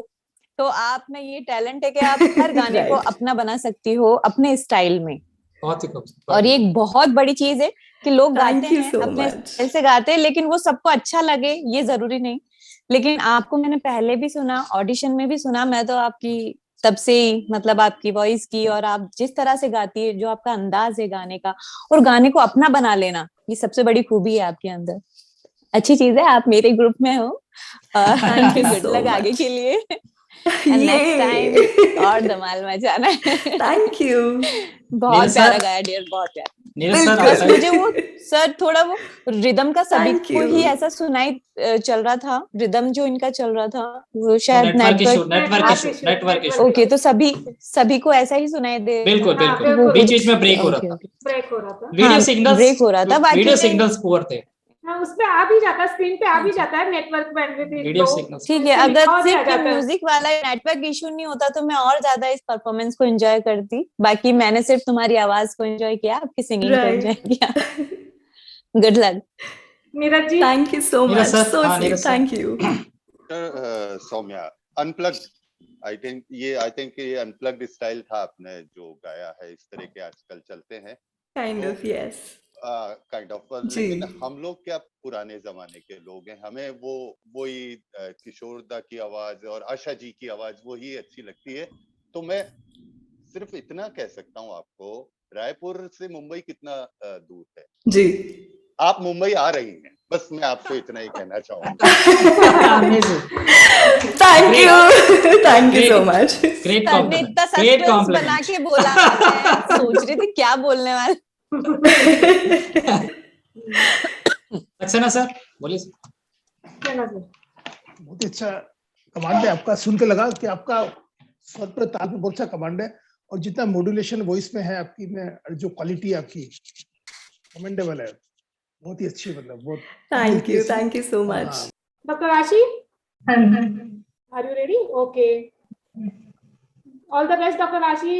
तो आप में ये टैलेंट है कि आप हर गाने को अपना बना सकती हो अपने स्टाइल में। बहुत ही और ये एक बहुत बड़ी चीज है कि लोग गाते हैं अपने स्टाइल से गाते हैं, लेकिन वो सबको अच्छा लगे ये जरूरी नहीं। लेकिन आपको मैंने पहले भी सुना, ऑडिशन में भी सुना, मैं तो आपकी तब से ही मतलब आपकी वॉइस की, और आप जिस तरह से गाती है, जो आपका अंदाज है गाने का, और गाने को अपना बना लेना, ये सबसे बड़ी खूबी है आपके अंदर। अच्छी चीज है, आप मेरे ग्रुप में हो, और गुड लक आगे के लिए। नेक्स्ट टाइम और धमाल मचाना है। Thank you. बहुत प्यारा गाया डियर, बहुत प्यारा। मुझे वो सर थोड़ा वो रिदम का सभी को ही ऐसा सुनाई चल रहा था, रिदम जो इनका चल रहा था वो शायद नेटवर्क। ओके, तो सभी को ऐसा ही सुनाई दे। बिल्कुल बिल्कुल, बीच में ब्रेक हो रहा था, वीडियो सिग्नल्स ब्रेक हो रहा था, वीडियो सिग्नल्स पुअर थे। हाँ, उसपे आ भी जाता, स्क्रीन पे आ भी जाता है नेटवर्क बैंडविड्थ। ठीक है, अगर सिर्फ म्यूजिक वाला नेटवर्क इशू नहीं होता तो मैं और ज्यादा इस परफॉर्मेंस को एंजॉय करती। बाकी मैंने सिर्फ तुम्हारी आवाज को एंजॉय किया, आपकी सिंगिंग को एंजॉय किया। Good luck Neeraj ji. Thank you so much. So sweet. Thank you. Saumya, unplugged, I think ये अनप्लग्ड स्टाइल था आपने जो गाया है, इस तरह के आजकल चलते हैं Kind of, yes. Kind of. लेकिन हम लोग क्या पुराने जमाने के लोग हैं, हमें वही किशोर दा की आवाज और आशा जी की आवाज वही अच्छी लगती है। तो मैं सिर्फ इतना कह सकता हूँ आपको, रायपुर से मुंबई कितना दूर है जी, आप मुंबई आ रही हैं, बस मैं आपको इतना ही कहना चाहूंगा। Thank you so much. Great compliment, इतना सस्पेंस बना के बोला, मैं सोच रही थी क्या बोलने वाले। सक्सेना सर बोलिए। बहुत अच्छा कमांड है आपका, सुन के लगा कि आपका स्वर पर ताल पे बहुत अच्छा कमांड है, और जितना मॉड्यूलेशन वॉइस में है आपकी, में जो क्वालिटी है आपकी कमेंडेबल है, बहुत ही अच्छी, मतलब बहुत। Thank you so much. Doctor Ashi, are you ready? Okay, all the best doctor Ashi.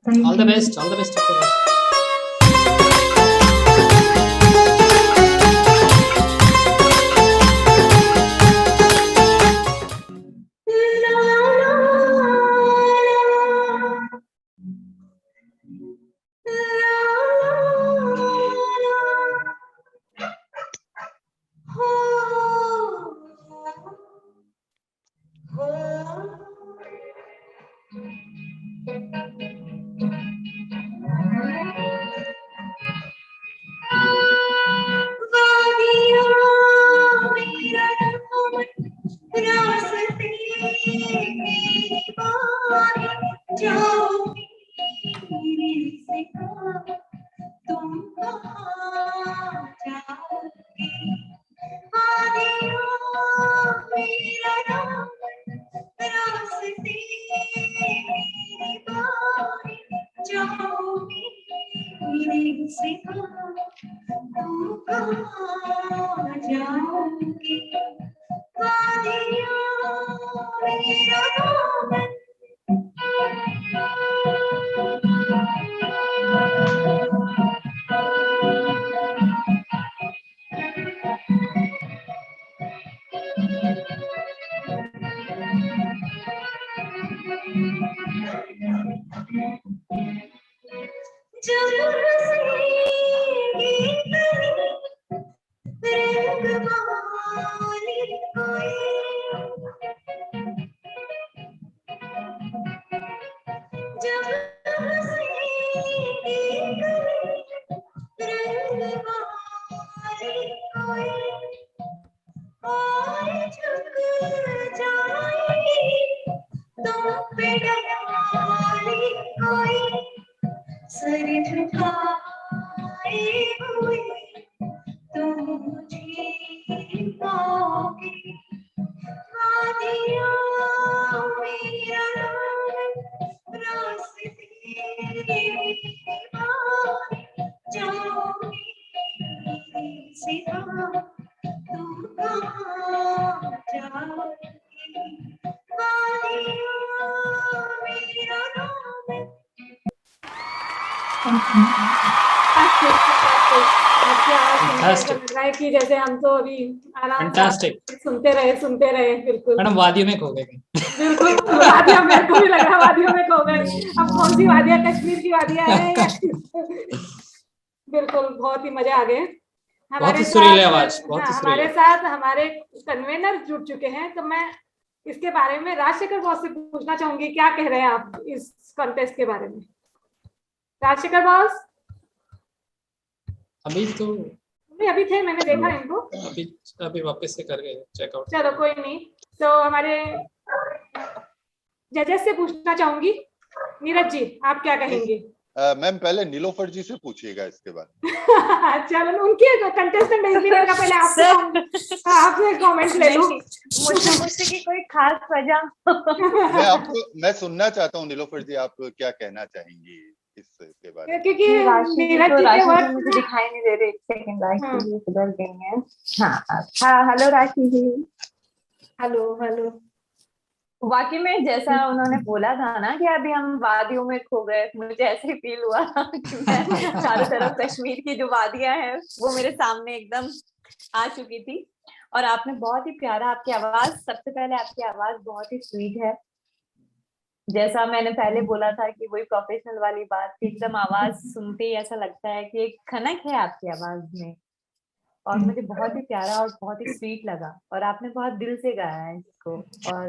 All the best, all the best doctor Ashi. जब हंसेगी रंगवारी कोई और झुक जाएगी तुम पे डरारी कोई सर झुकाए हुए तुम मुझे पाओगे वादियाँ मेरा नाम रास्ते जाओगे सिवा तू कहाँ जाओगे वादियाँ मेरा नाम आपकी आवाज सुनकर ऐसा Fantastic. लग रहा है कि जैसे हम तो अभी आराम से Fantastic. सुनते रहे बिल्कुल मैडम वादियों में खो गए। बिल्कुल वादियां, मेरे को भी लग रहा है वादियों में खो गए। अब कौन सी वादियां, कश्मीर की वादियां हैं या बिल्कुल बहुत ही मजे आ गए। बहुत ही सुरीली आवाज, बहुत ही हमारे सुरीली। साथ हमारे कन्वेनर जुड़ चुके हैं, तो मैं इसके बारे में राजशेखर बॉस से पूछना चाहूंगी, क्या कह रहे हैं आप इस कॉन्टेस्ट के बारे में? राजशेखर बॉस अभी तो नहीं, अभी थे, मैंने देखा इनको। अभी वापस से कर गए चेकआउट। चलो कोई नहीं, तो हमारे जजेस से पूछना चाहूंगी। नीरज जी, आप क्या कहेंगे? मैम पहले नीलोफर जी से पूछिएगा इसके बाद। चलो उनकी कंटेस्टेंट है इसलिए मैंने पहले आपसे कमेंट ले लूं। मुझसे पूछने की कोई खास वजह मैं सुनना चाहता हूँ नीलोफर जी, आप क्या कहना चाहेंगी इसके बारे में? क्योंकि नीरज जी के वर्ड मुझे दिखाई नहीं दे रहे। एक सेकंड, राशि जी सुधर गई हैं। हाँ, हेलो राशि जी। हेलो। वाकई में जैसा उन्होंने बोला था ना कि अभी हम वादियों में खो गए, मुझे ऐसे ही फील हुआ कि मैं चारों तरफ कश्मीर की जो वादियां हैं वो मेरे सामने एकदम आ चुकी थी। और आपने बहुत ही प्यारा, आपकी आवाज, सबसे पहले आपकी आवाज बहुत ही स्वीट है। जैसा मैंने पहले बोला था कि वही प्रोफेशनल वाली बात थी, एकदम आवाज सुनते ही ऐसा लगता है कि एक खनक है आपकी आवाज में, और मुझे बहुत ही प्यारा और बहुत ही स्वीट लगा। और आपने बहुत दिल से गाया है इसको, और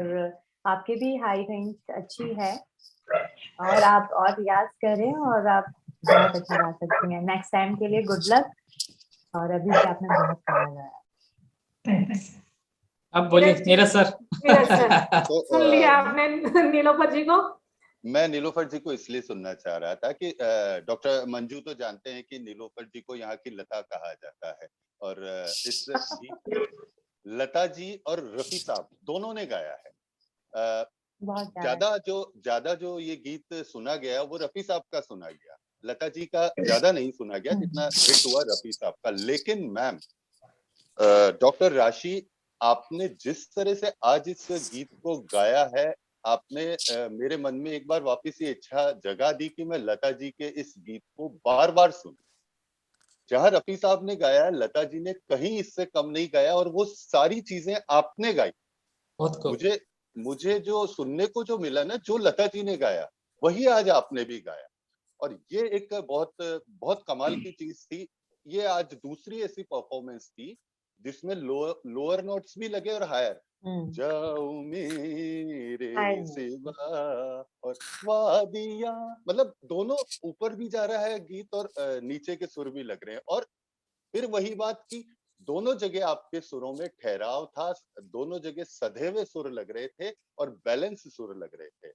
आपके भी हाई रेंज अच्छी है, और आप और रियाज करें और आप बहुत अच्छा गा सकती हैं। नेक्स्ट टाइम के लिए गुड लक। और अभी भी आपने बहुत प्यारा गाया। अब बोलिए नीरज सर। सुन लिया आपने नीलोफर जी को? मैं नीलोफर जी को इसलिए सुनना चाह रहा था कि डॉक्टर मंजू तो जानते हैं कि नीलोफर जी को यहाँ की लता कहा जाता है, और इस गीत को लता जी और रफी साहब दोनों ने गाया है। ज्यादा जो ये गीत सुना गया वो रफी साहब का सुना गया, लता जी का ज्यादा नहीं सुना गया जितना हिट हुआ रफी साहब का। लेकिन मैम, डॉक्टर राशि, आपने जिस तरह से आज इस गीत को गाया है, आपने मेरे मन में एक बार वापस ये इच्छा जगा दी कि मैं लता जी के इस गीत को बार बार सुनूं। जहां रफी साहब ने गाया, लता जी ने कहीं इससे कम नहीं गाया, और वो सारी चीजें आपने गाई। मुझे जो सुनने को जो मिला ना, जो लता जी ने गाया वही आज आपने भी गाया, और ये एक बहुत कमाल की चीज थी। ये आज दूसरी ऐसी परफॉर्मेंस थी जिसमें लोअर नोट्स भी लगे और हायर, जाओ मेरे सिवा और वादियां, मतलब दोनों ऊपर भी जा रहा है गीत और नीचे के सुर भी लग रहे हैं। और फिर वही बात की, दोनों जगह आपके सुरों में ठहराव था, दोनों जगह सधे हुए सुर लग रहे थे और बैलेंस सुर लग रहे थे।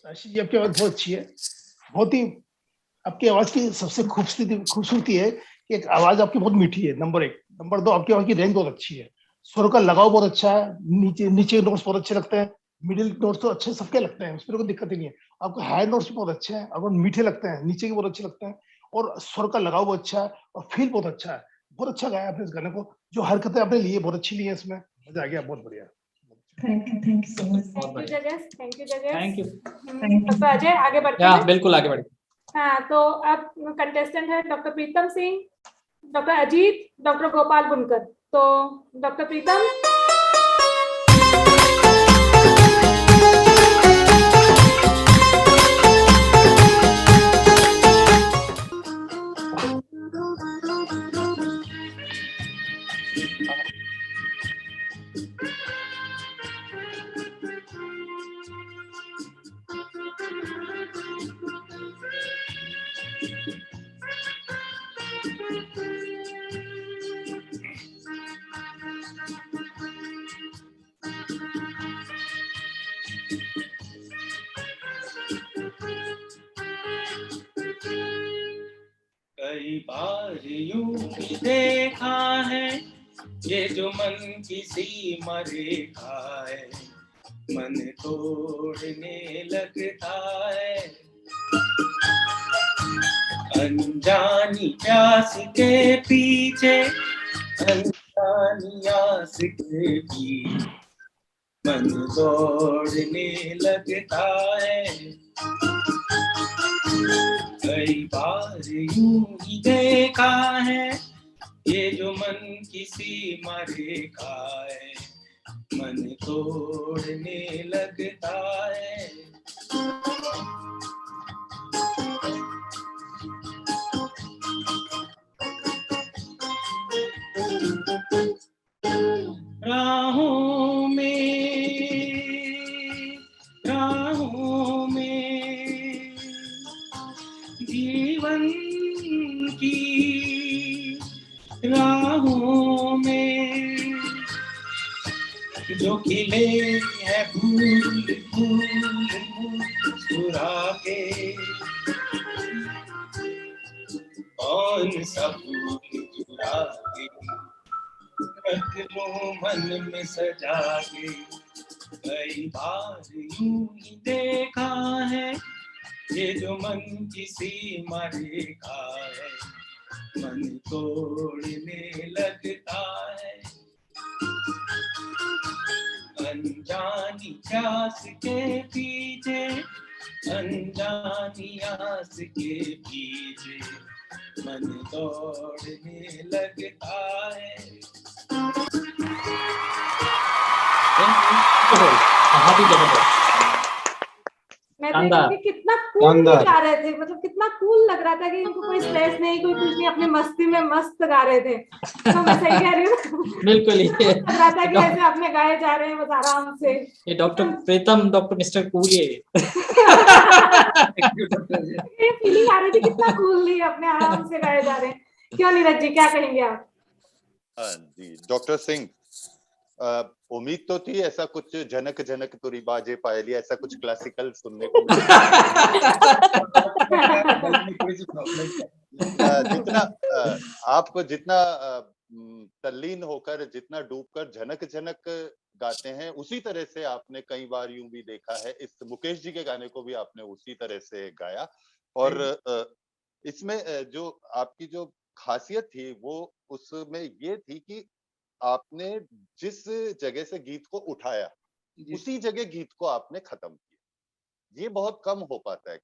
राशि जी, आपकी आवाज बहुत अच्छी है, बहुत ही। आपकी आवाज की सबसे खूबसूरती है कि एक आवाज आपकी बहुत मीठी है, नंबर 1। नंबर 2, आपकी आवाज की रेंज बहुत अच्छी है, सुर का लगाव बहुत अच्छा है, नीचे नोट्स बहुत अच्छे लगते हैं, मिडिल नोट्स तो अच्छे सबके लगते हैं, उसमें कोई दिक्कत ही नहीं है। आपको हाई नोट्स भी बहुत अच्छे हैं, और मीठे लगते हैं, नीचे के बहुत अच्छे लगते हैं, और स्वर का लगाव बहुत अच्छा है, और फील बहुत अच्छा है। बहुत अच्छा गाया आपने इस गाने को, जो हरकतें आपने ली है बहुत अच्छी ली है, इसमें मजा आ गया, बहुत बढ़िया। Thank you so much. Thank you जजेस, थैंक यू जजेस। Thank you. डॉक्टर अजय, आगे बढ़ते हैं। बिल्कुल आगे बढ़िए। हाँ, तो अब कंटेस्टेंट है doctor Pritam Singh, doctor Ajit, doctor Gopal बुनकर। तो डॉक्टर प्रीतम। बार यूं ही देखा है ये जो मन की सीमा रेखा है, मन तोड़ने लगता है। अनजानी प्यास के पीछे, अनजानी आस के पीछे, मन दौड़ने लगता है। कई बार यूं ही देखा है ये जो मन की सीमा रेखा है, मन तोड़ने लगता है। राहों में जीवन की राहों में जो खिले हैं फूल फूल मुस्कुरा के, कौन सा फूल चुरा के रख लो मन में सजा के। कई बार यूं ही देखा है ये जो मन की सीमा रेखा है, मन तोड़ने लगता है। अनजानी प्यास के पीछे, अनजानी आस के पीछे, मन दौड़ने लगता है। बहुत ही जबरदस्त। मैं शानदार। देखी कितना कूल गा रहे थे, मतलब कितना कूल लग रहा था कि इनको कोई स्ट्रेस नहीं, कोई कुछ नहीं, अपनी मस्ती में मस्त गा रहे थे। तो मैं सही कह रही हूँ? बिल्कुल ही लग रहा था कि ऐसे अपने गाए जा रहे हैं बस आराम से। ये डॉक्टर प्रीतम, डॉक्टर मिस्टर कूल ये फीलिंग आ रही थी कितना कूल अपने आराम से गाए जा रहे हैं। क्यों नीरज जी, क्या कहेंगे आप? जी डॉक्टर सिंह, उम्मीद तो थी ऐसा कुछ झनक झनक तुरी बाजे पायली, ऐसा कुछ क्लासिकल सुनने को जितना आप जितना तल्लीन होकर, जितना डूबकर झनक झनक गाते हैं, उसी तरह से आपने कई बार यूं भी देखा है। इस मुकेश जी के गाने को भी आपने उसी तरह से गाया। और इसमें जो आपकी जो खासियत थी वो उसमें ये थी कि आपने जिस जगह से गीत को उठाया उसी जगह गीत को आपने खत्म किया। ये बहुत कम हो पाता है।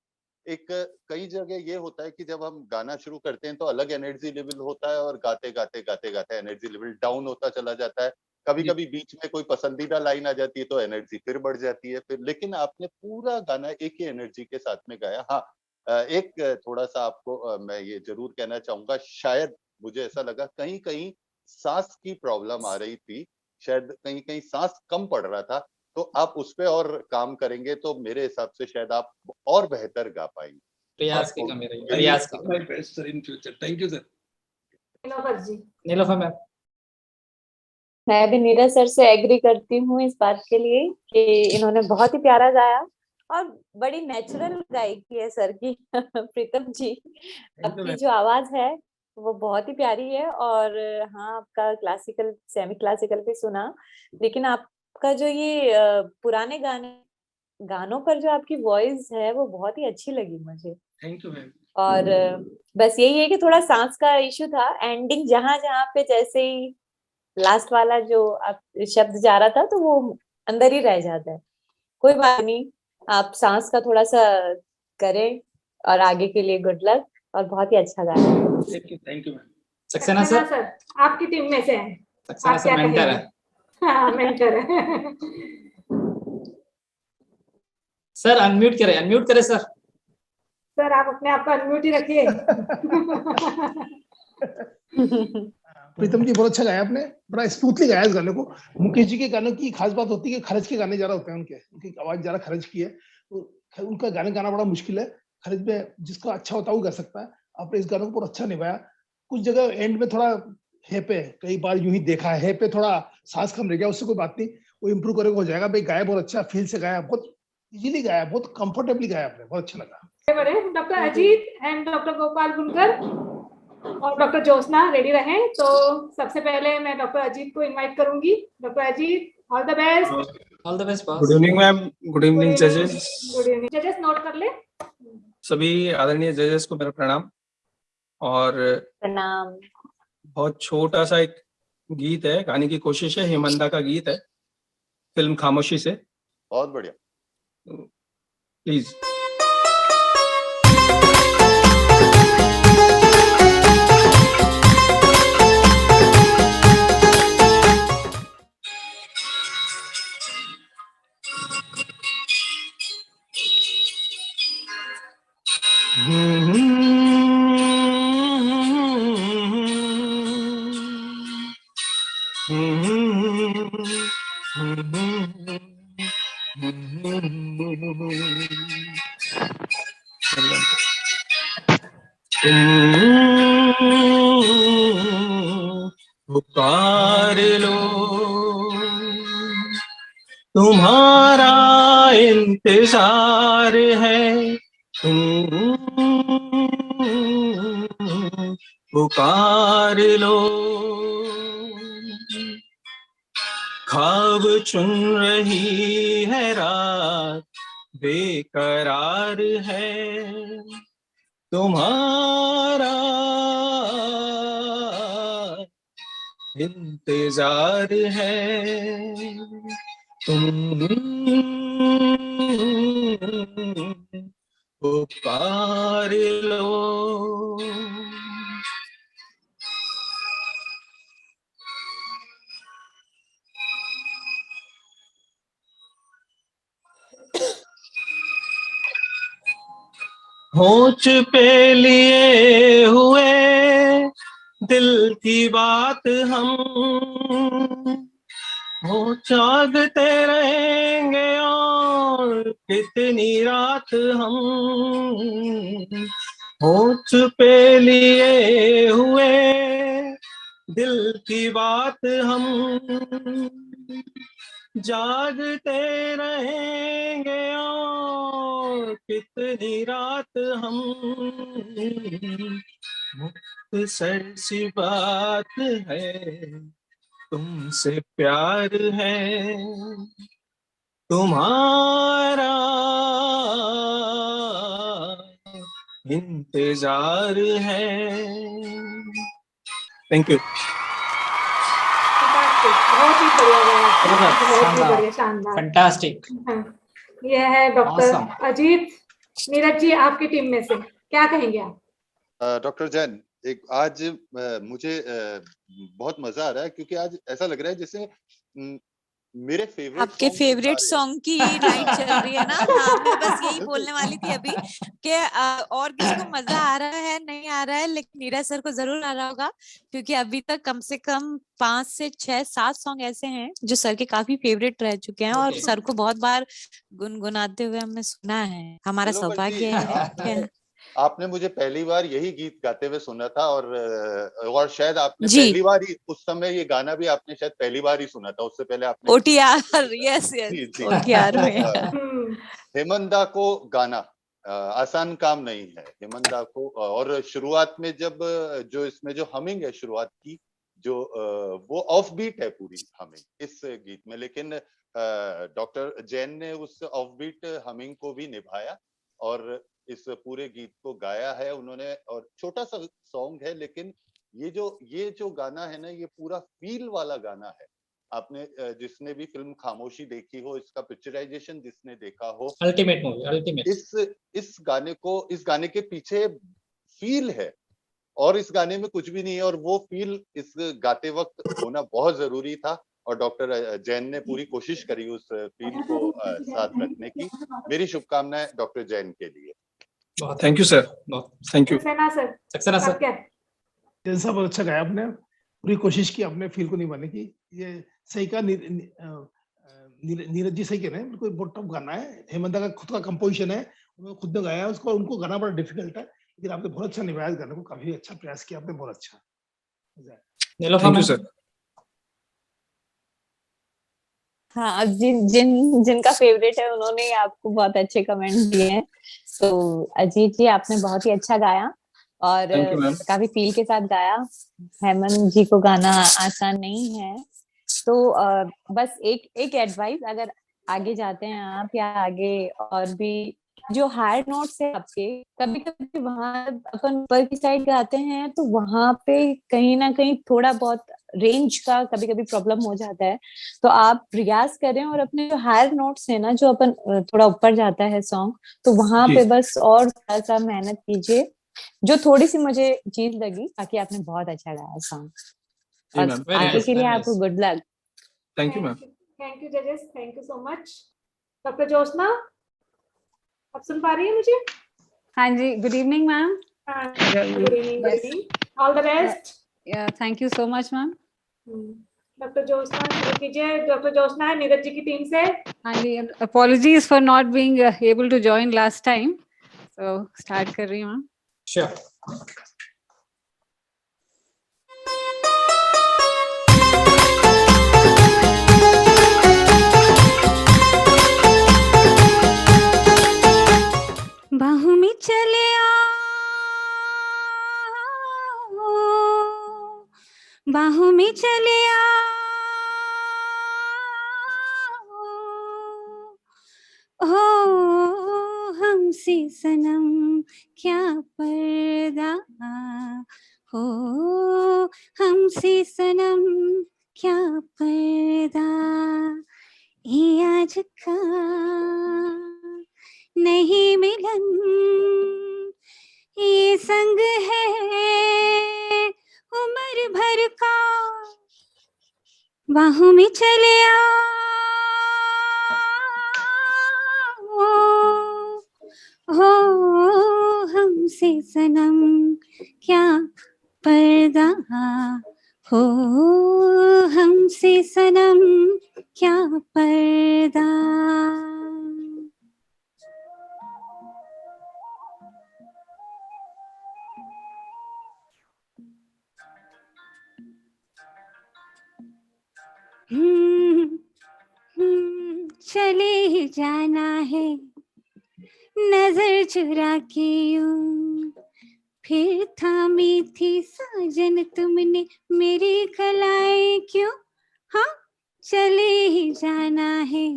एक कई जगह ये होता है कि जब हम गाना शुरू करते हैं तो अलग एनर्जी लेवल होता है और गाते गाते गाते गाते एनर्जी लेवल डाउन होता चला जाता है। कभी कभी बीच में कोई पसंदीदा लाइन आ जाती है तो एनर्जी फिर बढ़ जाती है फिर। लेकिन आपने पूरा गाना एक ही एनर्जी के साथ में गाया। हाँ, एक थोड़ा सा आपको मैं ये जरूर कहना चाहूंगा, शायद मुझे ऐसा लगा कहीं कहीं सांस की प्रॉब्लम आ रही थी, शायद कहीं कहीं सांस कम पड़ रहा था। तो आप उस पे और काम करेंगे तो मेरे हिसाब से शायद आप और बेहतर गा पाएंगे। प्रयास की कमी रही, प्रयास की my best sir in future. Thank you sir. Nilofar ji. Nilofar ma'am. मैं भी नीरज सर से एग्री करती हूँ इस बात के लिए कि इन्होंने बहुत ही प्यारा गाया और बड़ी नेचुरल गायकी है सर की। प्रीतम जी, आपकी जो आवाज है वो बहुत ही प्यारी है। और हाँ, आपका क्लासिकल सेमी क्लासिकल भी सुना, लेकिन आपका जो ये पुराने गानों पर जो आपकी वॉइस है वो बहुत ही अच्छी लगी मुझे। Thank you ma'am. और बस यही है कि थोड़ा सांस का इशू था। एंडिंग जहां जहां पे जैसे ही लास्ट वाला जो आप शब्द जा रहा था तो वो अंदर ही रह जाता है। कोई बात नहीं, आप सांस का थोड़ा सा करें और आगे के लिए गुड लक। और बहुत ही अच्छा गाया। Thank you ma'am. Saxena sir आपकी टीम में से हैं। सक्सेना सर मेंटर है। हाँ, मेंटर है। सर अनम्यूट करें सर। सर आप अपने आप को अनम्यूट ही रखिए। प्रीतम जी बहुत अच्छा गाया आपने, बड़ा स्मूथली गाया इस गाने को। मुकेश जी के गानों की खास बात होती है कि खर्च के गाने ज्यादा होते हैं, उनकी आवाज ज्यादा खर्च की है तो उनका गाने गाना बड़ा मुश्किल है। खर्च में जिसका अच्छा होता है वो गा सकता है। आपने इस गाने को बहुत अच्छा निभाया। कुछ जगह एंड में थोड़ा है पे, कई बार यूं ही देखा है पे थोड़ा सांस कम रह गया, उससे कोई बात नहीं, वो इम्प्रूव करेगा, हो जाएगा। भाई गाया बहुत अच्छा, फील से गाया, बहुत इजीली गाया, बहुत कंफर्टेबली गाया आपने, बहुत अच्छा लगा। Doctor Ajit and doctor Gopal बुनकर। और डॉक्टर ज्योत्सना रेडी रहें। तो सबसे पहले मैं डॉक्टर अजीत को इनवाइट करूंगी। Doctor Ajit, all the best. All the best boss. Good evening ma'am, good evening जजेस। गुड इवनिंग जजेस, नोट कर ले। सभी आदरणीय जजेस को मेरा प्रणाम। और प्रणाम। बहुत छोटा सा एक गीत है, गाने की कोशिश है, हेमंदा का गीत है, फिल्म खामोशी से। बहुत बढ़िया, प्लीज। पुकार लो, तुम्हारा इंतजार है, पुकार लो। ख्वाब चुन रही है रात, बेकरार है, तुम्हारा इंतजार है, तुम पुकार लो। होंठ पे लिए हुए दिल की बात हम, हो जागते रहेंगे और कितनी रात हम। होंठ पे लिए हुए दिल की बात हम, जागते रहेंगे और कितनी रात हम। मुख्तसर सी बात है, तुमसे प्यार है, तुम्हारा इंतजार है। Thank you. बहुत ही बढ़िया गाया, बहुत ही बढ़िया, शानदार, फैंटास्टिक। ये है डॉक्टर Awesome. अजीत। नीरज जी, आपकी टीम में से क्या कहेंगे आप? डॉक्टर जैन, एक आज मुझे बहुत मजा आ रहा है, क्योंकि आज ऐसा लग रहा है जैसे मेरे फेवरेट, आपके फेवरेट सॉन्ग की लाइट चल रही है ना। हाँ, मैं बस यही बोलने वाली थी अभी कि और किसको मजा आ रहा है नहीं आ रहा है, लेकिन नीरज सर को जरूर आ रहा होगा, क्योंकि अभी तक कम से कम 5 से 6 7 सॉन्ग ऐसे हैं जो सर के काफी फेवरेट रह चुके हैं और सर को बहुत बार गुनगुनाते हुए हमने सुना है। हमारा सौभाग्य है। आपने मुझे पहली बार यही गीत गाते हुए सुना था, और शायद आपने पहली बार ही, उस समय ये गाना भी आपने शायद पहली बार ही सुना था, उससे पहले आपने OTR, यस यस, OTR में। हेमंदा को गाना आसान काम नहीं है, हेमंदा को। और शुरुआत में जब जो इसमें जो हमिंग है शुरुआत की, जो वो ऑफ बीट है पूरी हमिंग इस गीत में, लेकिन डॉक्टर जैन ने उस ऑफ बीट हमिंग को भी निभाया और इस पूरे गीत को गाया है उन्होंने। और छोटा सा सॉन्ग है, लेकिन ये जो गाना है ना, ये पूरा फील वाला गाना है। आपने जिसने भी फिल्म खामोशी देखी हो, इसका पिक्चराइजेशन जिसने देखा हो, अल्टीमेट मूवी, अल्टीमेट। इस गाने के पीछे फील है, और इस गाने में कुछ भी नहीं है, और वो फील इस गाते वक्त होना बहुत जरूरी था। और डॉक्टर जैन ने पूरी कोशिश करी उस फील को साथ रखने की। मेरी शुभकामनाएं डॉक्टर जैन के लिए। Thank you sir, thank you. Saxena sir, Jain साहब बहुत अच्छा गाया आपने, पूरी कोशिश की आपने फील को निभाने की। ये सही कहा, नीरज जी सही कह रहे हैं, बिल्कुल बहुत टफ गाना है। हेमंता का खुद का कंपोजिशन है, उन्होंने खुद ने गाया है उसको, उनको गाना बड़ा डिफिकल्ट है, लेकिन आपने बहुत अच्छा निभाया गाने को, काफी अच्छा प्रयास किया आपने, बहुत अच्छा। Thank you sir. हाँ, जिनका फेवरेट है उन्होंने आपको बहुत अच्छे कमेंट दिए हैं। तो अजीत जी, आपने बहुत ही अच्छा गाया और Thank you, ma'am. काफी फील के साथ गाया। हेमंत जी को गाना आसान नहीं है, तो बस एक एडवाइस, अगर आगे जाते हैं आप या आगे और भी जो हायर नोट्स है आपके, कभी कभी वहां अपन ऊपर की साइड गाते हैं तो वहां पे कहीं ना कहीं थोड़ा बहुत रेंज का कभी कभी प्रॉब्लम हो जाता है। तो आप रियाज करें और अपने जो हायर नोट्स है ना, जो अपन थोड़ा ऊपर जाता है सॉन्ग, तो वहां जी। पे बस और थोड़ा सा मेहनत कीजिए। जो थोड़ी सी मुझे चीज लगी, बाकी आपने बहुत अच्छा गाया सॉन्ग, जी और मैम, Very आगे nice, के लिए very आपको nice. Good luck. Thank you ma'am. Thank you जजेस, thank you so much. Doctor Jyotsna, आप सुन पा रही हैं मुझे? हाँ जी, good evening ma'am. Good evening, good evening, all the best. Thank you so much ma'am. Doctor Jyotsna शुरू कीजिए। डॉक्टर ज्योत्सना है नीरज जी की टीम से। हाँ जी, apologies for not being able to join last time, so start कर रही हूँ मैम। Sure. बाहों में चले आओ, बाहों में चले आओ, हो हमसे सनम क्या पर्दा, हो हमसे सनम क्या पर्दा, ये आज का नहीं मिलन, ये संग है उम्र भर का, बाहों में चले आओ, हो हमसे सनम क्या पर्दा, हो हमसे सनम क्या पर्दा। चले ही जाना है नजर चुरा के यूं, फिर थामी थी साजन तुमने मेरी कलाई क्यों, हाँ चले ही जाना है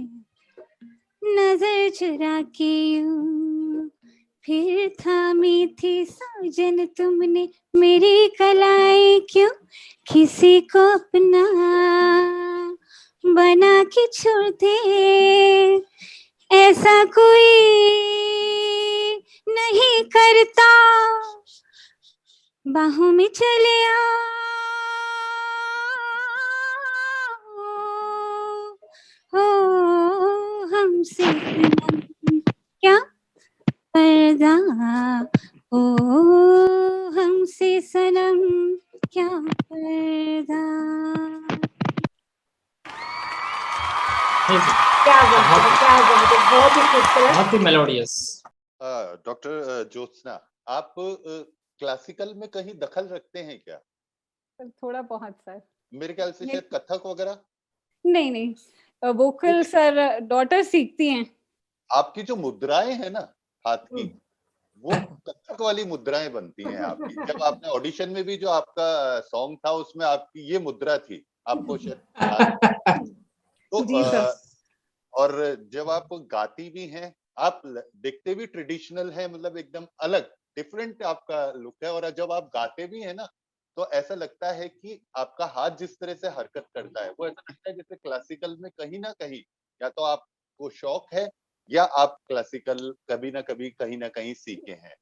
नजर चुरा के यूं, फिर थामी थी साजन तुमने मेरी कलाई क्यों, किसी को अपना बना के छोड़ दे, ऐसा कोई नहीं करता, बाहों में चले आओ, हो हमसे क्या पर्दा, हो हमसे सनम क्या पर्दा। क्या बात है, क्या बात है, बहुत ही खूबसूरत, बहुत ही मेलोडियस। डॉक्टर ज्योत्सना, आप क्लासिकल में कहीं दखल रखते हैं क्या? थोड़ा बहुत सर। मेरे ख्याल से शायद कथक वगैरह। नहीं नहीं, वोकल सर डॉटर सीखती हैं। आपकी जो मुद्राएं हैं ना हाथ की, वो कथक वाली मुद्राएं बनती हैं आपकी। जब आपने ऑडिशन में भी जो आपका सॉन्ग था उसमें आपकी ये मुद्रा थी, आपको शायद तो और जब आप गाती भी हैं, आप देखते भी ट्रेडिशनल है, मतलब एकदम अलग डिफरेंट आपका लुक है, और जब आप गाते भी हैं ना तो ऐसा लगता है कि आपका हाथ जिस तरह से हरकत करता है वो ऐसा लगता है जैसे क्लासिकल में कहीं ना कहीं या तो आपको शौक है या आप क्लासिकल कभी ना कभी कहीं ना कहीं सीखे हैं।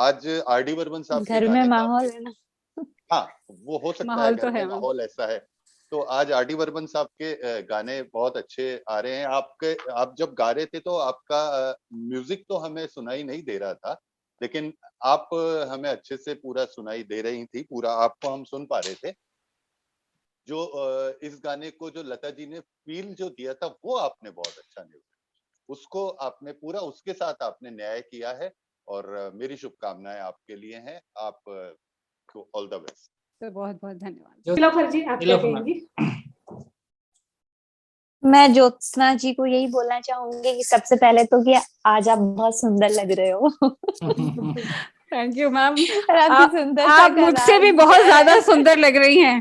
आज आर.डी. बर्मन साहब के घर में गाने माहौल है ना। हाँ, वो हो सकता है माहौल घर तो है में माहौल ऐसा है। तो आज आर.डी. बर्मन साहब के गाने बहुत अच्छे आ रहे हैं। आप जब गा रहे थे तो आपका म्यूजिक तो हमें सुनाई नहीं दे रहा था, लेकिन आप हमें अच्छे से पूरा सुनाई दे रही थी, पूरा आपको हम सुन पा रहे थे। जो इस गाने को जो लता जी ने फील जो दिया था वो आपने बहुत अच्छा निभाया, उसको आपने पूरा उसके साथ आपने न्याय किया है, और मेरी शुभकामनाएं आपके लिए हैं। आप को ऑल द बेस्ट। सर बहुत बहुत धन्यवाद। नीलोफर जी, आप क्या कहेंगी? मैं ज्योत्सना जी को यही बोलना चाहूंगी कि सबसे पहले तो कि आज आप बहुत सुंदर लग रहे हो। Thank you ma'am. आपकी सुंदरता आप का मुझसे भी राज बहुत क्या ज्यादा है? सुंदर लग रही हैं।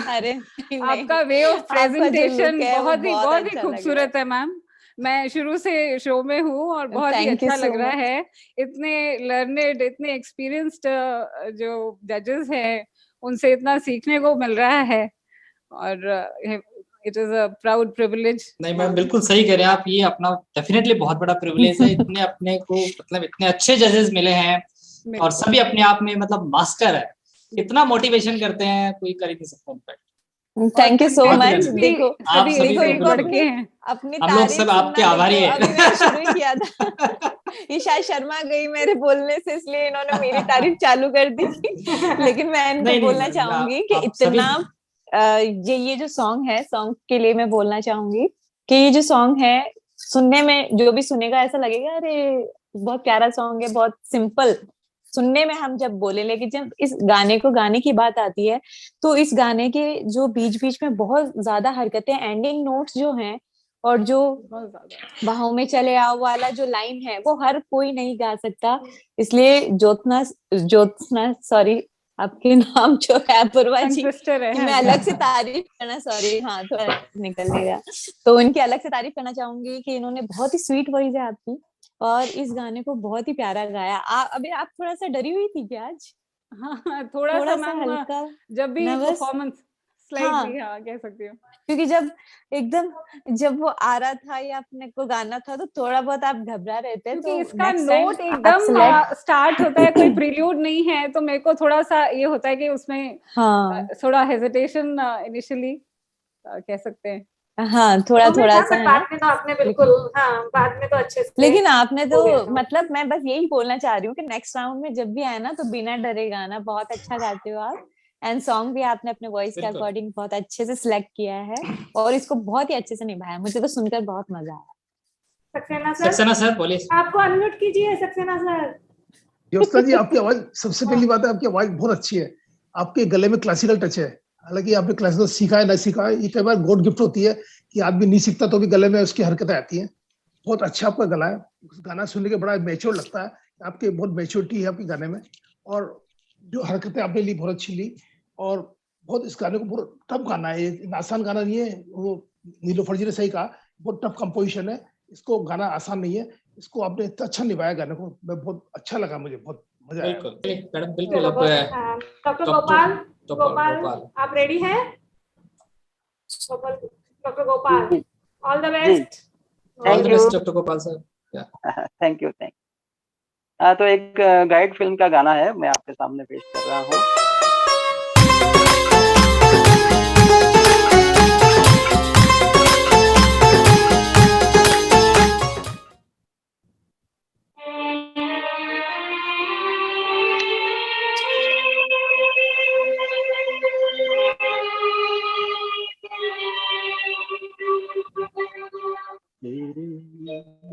अरे नहीं, आपका वे ऑफ आपका जो प्रेजेंटेशन look है वो बहुत ही बहुत अच्छा लग रहा खूबसूरत है मैम। मैं शुरू से शो में हूँ और बहुत ही Thank you अच्छा so लग रहा much. है। इतने लर्नेड, इतने एक्सपीरियंस्ड जो जजेस हैं, उनसे इतना सीखने को मिल रहा है और it is a proud privilege. नहीं मैम, बिल्कुल सही कह रहे हैं आप। ये अपना डेफिनेटली बहुत बड़ा प्रिविलेज है। इतने अपने को मतलब इतने अच्छे जजेस मिले हैं और सभी अपने आप में मतलब मास्टर है। इतना मोटिवेशन करते हैं, कोई कर ही नहीं सकता in fact. Thank you so much. Confident। देखो आप सभी देखो को इनको बिल्कुल। अपनी अपनी हम लोग तारीफ सब आपके सुनना आभारी देखो, हैं। अभी मैंने शुरू ही किया था। ये शायद शर्मा गई मेरे बोलने से, इसलिए इन्होंने मेरी तारीफ चालू कर दी। लेकिन मैं इनको नहीं, बोलना मैम, चाहूंगी कि आप सभी- इतना ये जो सॉन्ग है, सॉन्ग के लिए मैं बोलना चाहूंगी कि ये जो सॉन्ग है, सुनने में जो भी सुनेगा ऐसा लगेगा अरे बहुत प्यारा सॉन्ग है, बहुत सिंपल सुनने में हम जब बोले, लेकिन जब इस गाने को गाने की बात आती है तो इस गाने के जो बीच बीच में बहुत ज्यादा हरकतें, एंडिंग नोट्स जो हैं और जो बाहों में चले आओ वाला जो लाइन है वो हर कोई नहीं गा सकता। इसलिए ज्योत्सना सॉरी आपके नाम जो है अपूर्वा जी, सिस्टर है, मैं अलग से तारीफ करना, सॉरी हाँ थोड़ा निकल गया, तो उनकी अलग से तारीफ करना चाहूंगी कि इन्होंने बहुत ही स्वीट वॉइस है आपकी और इस गाने को बहुत ही प्यारा गाया। अभी आप थोड़ा सा डरी हुई थी क्या आज? हाँ, थोड़ा सा मैम, हल्का जब भी nervous? परफॉर्मेंस स्लाइटली, हाँ कह सकती हूँ। क्योंकि जब वो आ रहा था या अपने को गाना था तो थोड़ा बहुत आप घबरा रहे थे, क्योंकि तो इसका next time नोट आप एकदम select- स्टार्ट होता है, कोई प्रील्यूड नहीं है, तो मेरे को थोड़ा सा ये होता है कि उसमें हाँ थोड़ा हेजिटेशन इनिशियली कह सकते हैं। हाँ थोड़ा तो मैं थोड़ा था, सा but है बाद ना, में तो आपने बिल्कुल, हाँ बाद में तो अच्छे से लेकिन आपने तो बोले। मतलब मैं बस यही बोलना चाह रही हूँ कि नेक्स्ट राउंड में जब भी आए ना तो बिना डरे गाना, बहुत अच्छा गाते हो आप एंड सॉन्ग भी आपने अपने वॉइस के बिल्कुल। अकॉर्डिंग बहुत अच्छे से सिलेक्ट किया है और इसको बहुत ही अच्छे से निभाया, मुझे तो सुनकर बहुत मजा आया। सक्सेना सर बोलिए। आपको अनम्यूट कीजिए सक्सेना सर। ज्योत्सना जी, आपकी आवाज, सबसे पहली बात है आपकी आवाज बहुत अच्छी है। आपके गले में क्लासिकल टच है, हालांकि आपने क्लासिकल सीखा है ना सीखा है, ये कई बार गॉड गिफ्ट होती है कि आदमी नहीं सीखता तो भी गले में उसकी हरकतें आती हैं। बहुत अच्छा आपका गला है, गाना सुनने के बड़ा मैच्योर लगता है, आपके बहुत मैच्योरिटी है आपके गाने में, और जो हरकतें आपने ली बहुत अच्छी ली, और बहुत इस गाने को बहुत टफ गाना है, ये आसान गाना नहीं है। वो नीलोफर जी ने सही कहा, बहुत टफ कंपोजिशन है, इसको गाना आसान नहीं है, इसको आपने इतना अच्छा निभाया गाने को, मैं बहुत अच्छा लगा, मुझे बहुत मजा आया। बिल्कुल मैडम, बिल्कुल। अब डॉक्टर गोपाल आप रेडी हैं? Doctor Gopal, all the best. All the best doctor Gopal sir. Thank you. तो एक गाइड फिल्म का गाना है, मैं आपके सामने पेश कर रहा हूँ।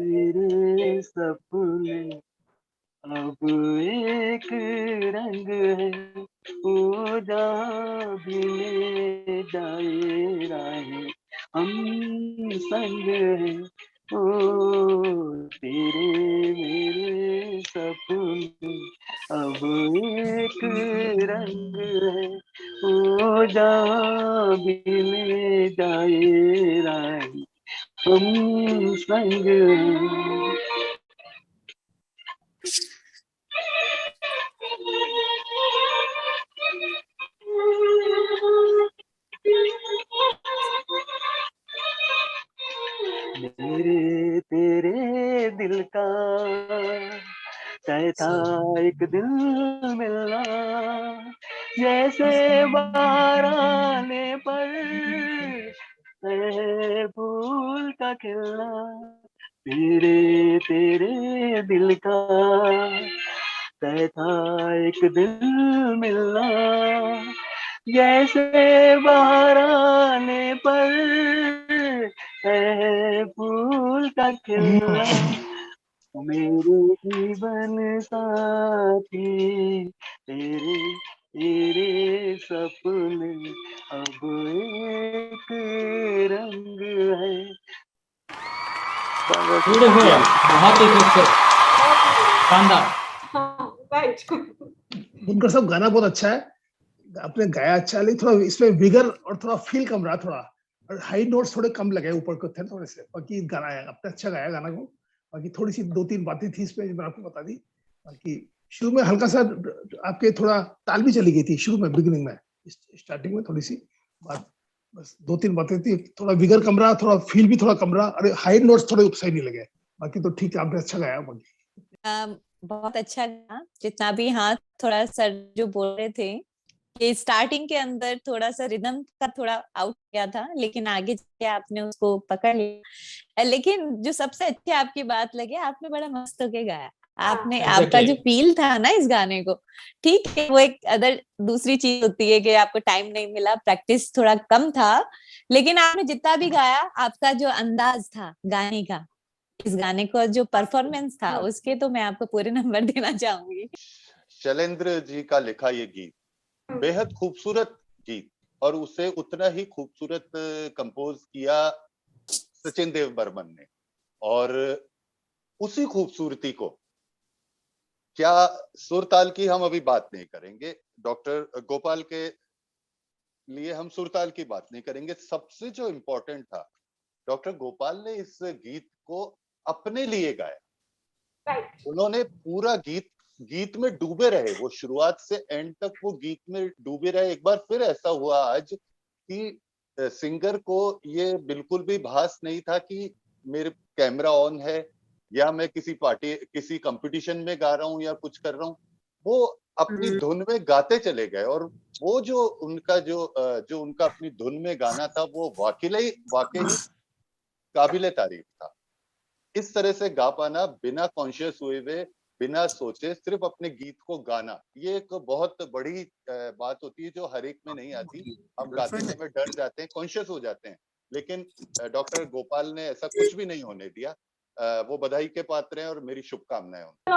मेरे सपने अब एक रंग है, वो जहाँ भी ले जाए राहें हम संग है। ओ तेरे मेरे सपने अब एक रंग है, वो जहाँ भी ले जाए राहें हम संग है। मेरे तेरे दिल का तय था एक दिल मिलना, जैसे बाहर आने पर तय फूल का खिलना। मेरे तेरे दिल का तय था एक दिल मिलना, जैसे बाहर आने पर है फूल का खिलना। मेरे जीवन साथी तेरे तेरे सपने अब एक रंग है। ब्यूटीफुल, बहुत ही खूबसूरत, शानदार। राइट। बुनकर साहब गाना बहुत अच्छा है, आपने गाया अच्छा है, लेकिन थोड़ा इसमें विगर और थोड़ा फील कम रहा, थोड़ा और हाई नोट्स थोड़े कम लगे ऊपर को थे थोड़े से। बाकी गाना है आपने अच्छा गाया गाना को। बाकी थोड़ी सी 2-3 बातें थी इसमें जो मैंने आपको बता दी। बाकी शुरू में हल्का सा आपके थोड़ा ताल भी चली गई थी शुरू में, बिगिनिंग में, स्टार्टिंग में थोड़ी सी बात, बस 2-3 बातें थी, थोड़ा विगर कम रहा, थोड़ा फील भी थोड़ा कम रहा, और हाई नोट्स थोड़े सही नहीं लगे। बाकी तो ठीक है, आपने अच्छा गाया। बाकी बहुत अच्छा गाना जितना भी। हाँ, थोड़ा सर जो बोल रहे थे कि स्टार्टिंग के अंदर थोड़ा सा रिदम का थोड़ा आउट गया था, लेकिन आगे जाके आपने उसको पकड़ लिया। लेकिन जो सबसे अच्छी आपकी बात लगी, आपने बड़ा मस्त होके गाया। आपने आपका जो फील था ना इस गाने को, ठीक है, वो एक अदर दूसरी चीज होती है कि आपको टाइम नहीं मिला, प्रैक्टिस थोड़ा कम था, लेकिन आपने जितना भी गाया, आपका जो अंदाज था गाने का, इस गाने का जो परफॉर्मेंस था, उसके तो मैं आपको पूरे नंबर देना चाहूंगी। शैलेंद्र जी का लिखा ये गीत बेहद खूबसूरत गीत, और उसे उतना ही खूबसूरत कंपोज किया सचिन देव बर्मन ने। और उसी खूबसूरती को, क्या सुर ताल की हम अभी बात नहीं करेंगे, डॉक्टर गोपाल के लिए हम सुर ताल की बात नहीं करेंगे, सबसे जो इम्पोर्टेंट था, डॉक्टर गोपाल ने इस गीत को अपने लिए गाया। उन्होंने पूरा गीत में डूबे रहे, वो शुरुआत से एंड तक वो गीत में डूबे रहे। एक बार फिर ऐसा हुआ आज कि सिंगर को ये बिल्कुल भी भास नहीं था कि मेरे कैमरा ऑन है या मैं किसी पार्टी, किसी कंपटीशन में गा रहा हूँ या कुछ कर रहा हूँ। वो अपनी धुन में गाते चले गए, और वो जो उनका अपनी धुन में गाना था, वो वाकई काबिले तारीफ था। इस तरह से गा पाना, बिना कॉन्शियस हुए हुए, बिना सोचे, सिर्फ अपने गीत को गाना, ये एक बहुत बड़ी बात होती है जो हर एक में नहीं आती। हम गाते समय डर जाते हैं, कॉन्शियस हो जाते हैं, लेकिन डॉक्टर गोपाल ने ऐसा कुछ भी नहीं होने दिया। वो बधाई के पात्र हैं और मेरी शुभकामनाएं उनको।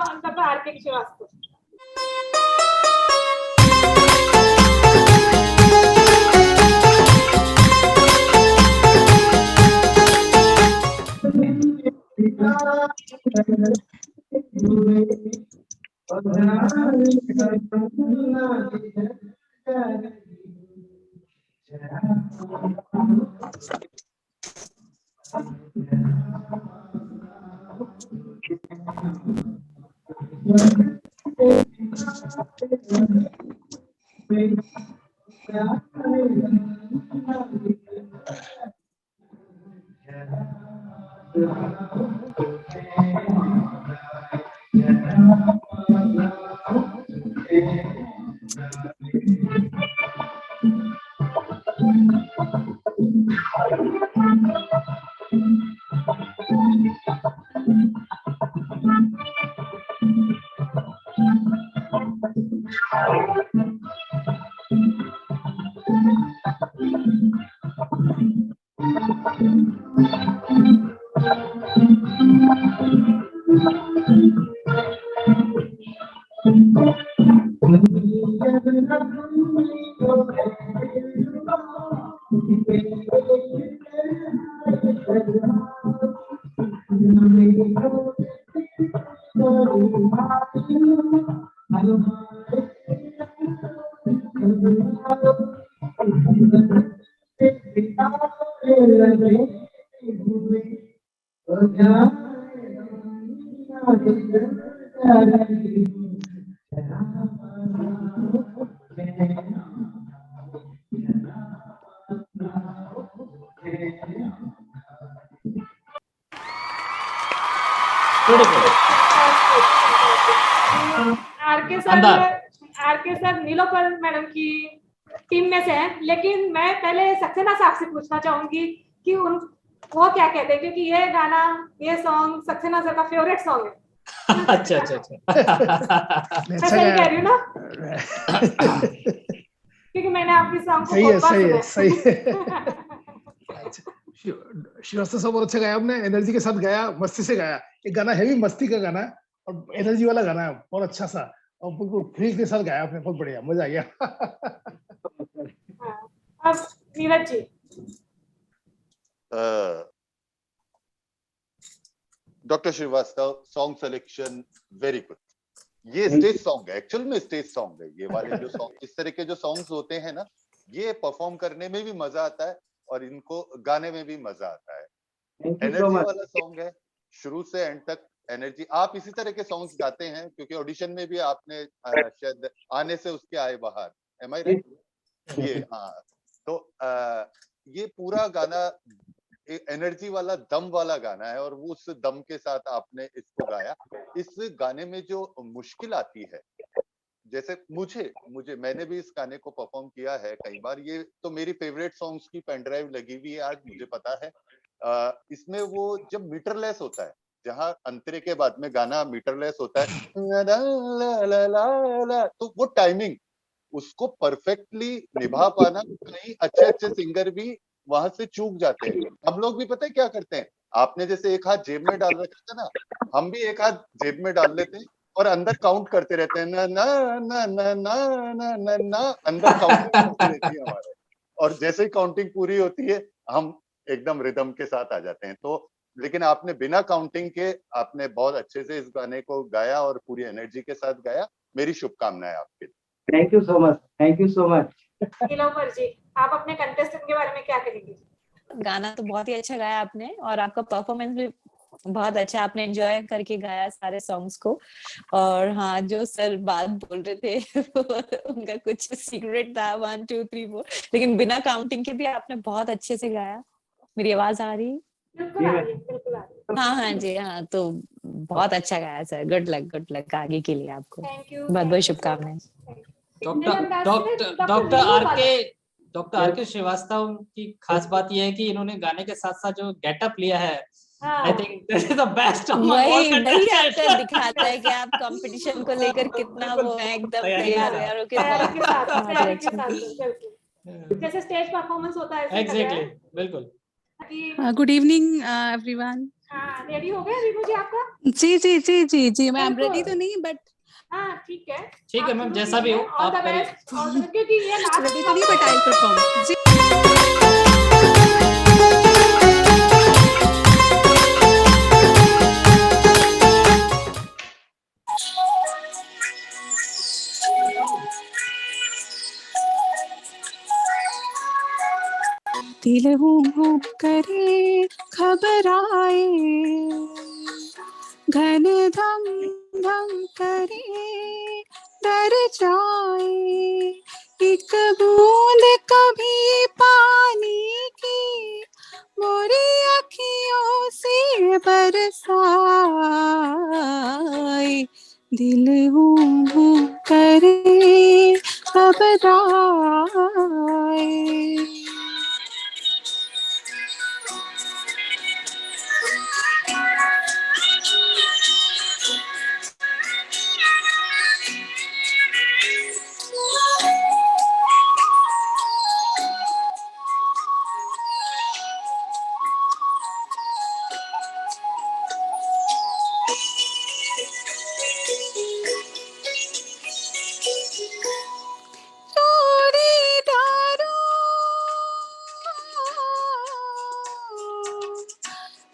आरके सर नीलोफर मैडम की टीम में से हैं, लेकिन मैं पहले सक्सेना साहब से पूछना चाहूंगी कि वो क्या कहते हैं, क्योंकि ये गाना, ये सॉन्ग सक्सेना सर का फेवरेट सॉन्ग है। अच्छा अच्छा अच्छा, मैं सही कह रही हूँ ना? क्योंकि मैंने आपकी सॉन्ग को बहुत बार सुना है। श्रीवास्तव साहब बहुत अच्छा गाया आपने, एनर्जी के साथ गाया, मस्ती से गाया। एक गाना हैवी मस्ती का गाना और एनर्जी वाला गाना है, बहुत अच्छा सा, और बिल्कुल फील के साथ गाया आपने, बहुत बढ़िया, मजा आ गया। अब Neeraj ji. Doctor Srivastava, song selection very good, ये स्टेज सॉन्ग है, एक्चुअल में स्टेज सॉन्ग है। ये वाले जो सॉन्ग, इस तरह के जो सॉन्ग्स होते हैं ना, ये परफॉर्म करने में भी मजा आता है और इनको गाने में भी मजा आता है। एनर्जी वाला सॉन्ग है, शुरू से एंड तक एनर्जी। आप इसी तरह के सॉन्ग्स गाते हैं क्योंकि ऑडिशन में भी आपने शायद आने से उसके आए बाहर, एम आई राइट? ये हाँ, तो ये पूरा गाना एनर्जी वाला, दम वाला गाना है और वो उस दम के साथ आपने इसको गाया। इस गाने में जो मुश्किल आती है, जैसे मुझे मैंने भी इस गाने को परफॉर्म किया है कई बार। ये तो मेरी फेवरेट सॉन्ग्स की पेन ड्राइव लगी हुई है आज, मुझे पता है। इसमें वो जब मीटरलेस होता है, जहाँ अंतरे के बाद में गाना मीटरलेस होता है, तो वो टाइमिंग, उसको परफेक्टली निभा पाना, कई अच्छे सिंगर भी वहां से चूक जाते हैं। हम लोग भी पता है क्या करते हैं, आपने जैसे एक हाथ जेब में डाल रखा था ना, हम भी एक हाथ जेब में डाल लेते हैं और अंदर काउंट करते रहते हैं, ना ना ना ना ना ना ना ना, अंदर काउंटिंग होती रहती है हमारे। और जैसे ही काउंटिंग पूरी होती है, हम एकदम रिदम के साथ आ जाते हैं। तो लेकिन आपने बिना काउंटिंग के आपने बहुत अच्छे से इस गाने को गाया और पूरी एनर्जी के साथ गाया। मेरी शुभकामनाएं आपके लिए। Thank you so much, thank you so much. Nilofar ji, आप अपने कंटेस्टेंट के बारे में क्या कहेंगे? गाना तो बहुत ही अच्छा गाया आपने और आपका परफॉर्मेंस भी बहुत अच्छा, आपने एंजॉय करके गाया सारे सॉन्ग्स को। और हाँ, जो सर बात बोल रहे थे उनका कुछ सीक्रेट था, 1 2 3 4, लेकिन बिना काउंटिंग के भी आपने बहुत अच्छे से गाया। मेरी आवाज आ रही है? बिल्कुल आ रही है, बिल्कुल आ रही है। हाँ हाँ जी, हाँ, तो बहुत अच्छा गाया सर। गुड लक आगे के लिए आपको। थैंक यू, बहुत बहुत शुभकामनाएं। डॉक्टर आर के श्रीवास्तव की खास बात यह है कि इन्होंने गाने के साथ साथ जो गेटअप लिया है, I think this is the best. वही आपको दिखाता है कि आप कंपटीशन को लेकर कितना वो है, एकदम तैयार होकर। जैसे स्टेज परफॉर्मेंस होता है, एग्जैक्टली, बिल्कुल। Good evening everyone. हाँ, रेडी हो गए अभी मुझे आपका? जी मैम, रेडी तो नहीं बट हाँ ठीक है मैम, जैसा भी हो आप करिए। क्योंकि ये रेडी तो नहीं बट आई परफॉर्म जी। दिल हूँ करे घबराए, घन धम धम करे डर जाए, एक बूंद कभी पानी की मोरी अखियों से बरसाए, दिल हूँ करे घबराए।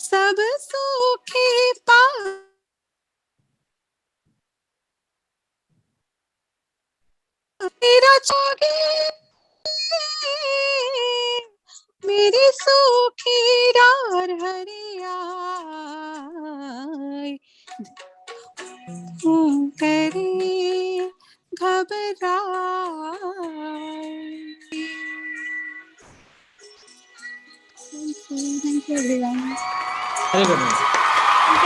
सब सूखे पा तेरा चोगे मेरी सूखी डार हरिया करे घबराए। Thank you everyone. Very good. अच्छा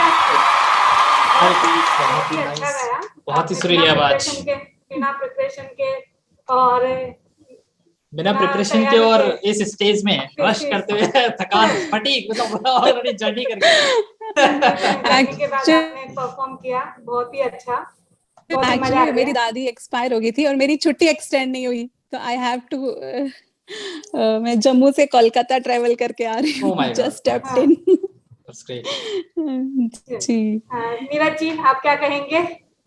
गया, बहुत ही सुरीली आवाज, बिना प्रिपरेशन के और बिना प्रिपरेशन के और इस स्टेज में रश करते हुए थकान फटीग मतलब ऑलरेडी जर्नी करके के बाद आपने परफॉर्म किया, बहुत ही अच्छा। एक्चुअली मेरी दादी एक्सपायर हो गई थी और मेरी छुट्टी एक्सटेंड नहीं हुई, तो आई हैव टू मैं जम्मू से कोलकाता ट्रेवल करके आ रही हूँ। Just stepped in. That's great जी। नीरज जी, आप क्या कहेंगे?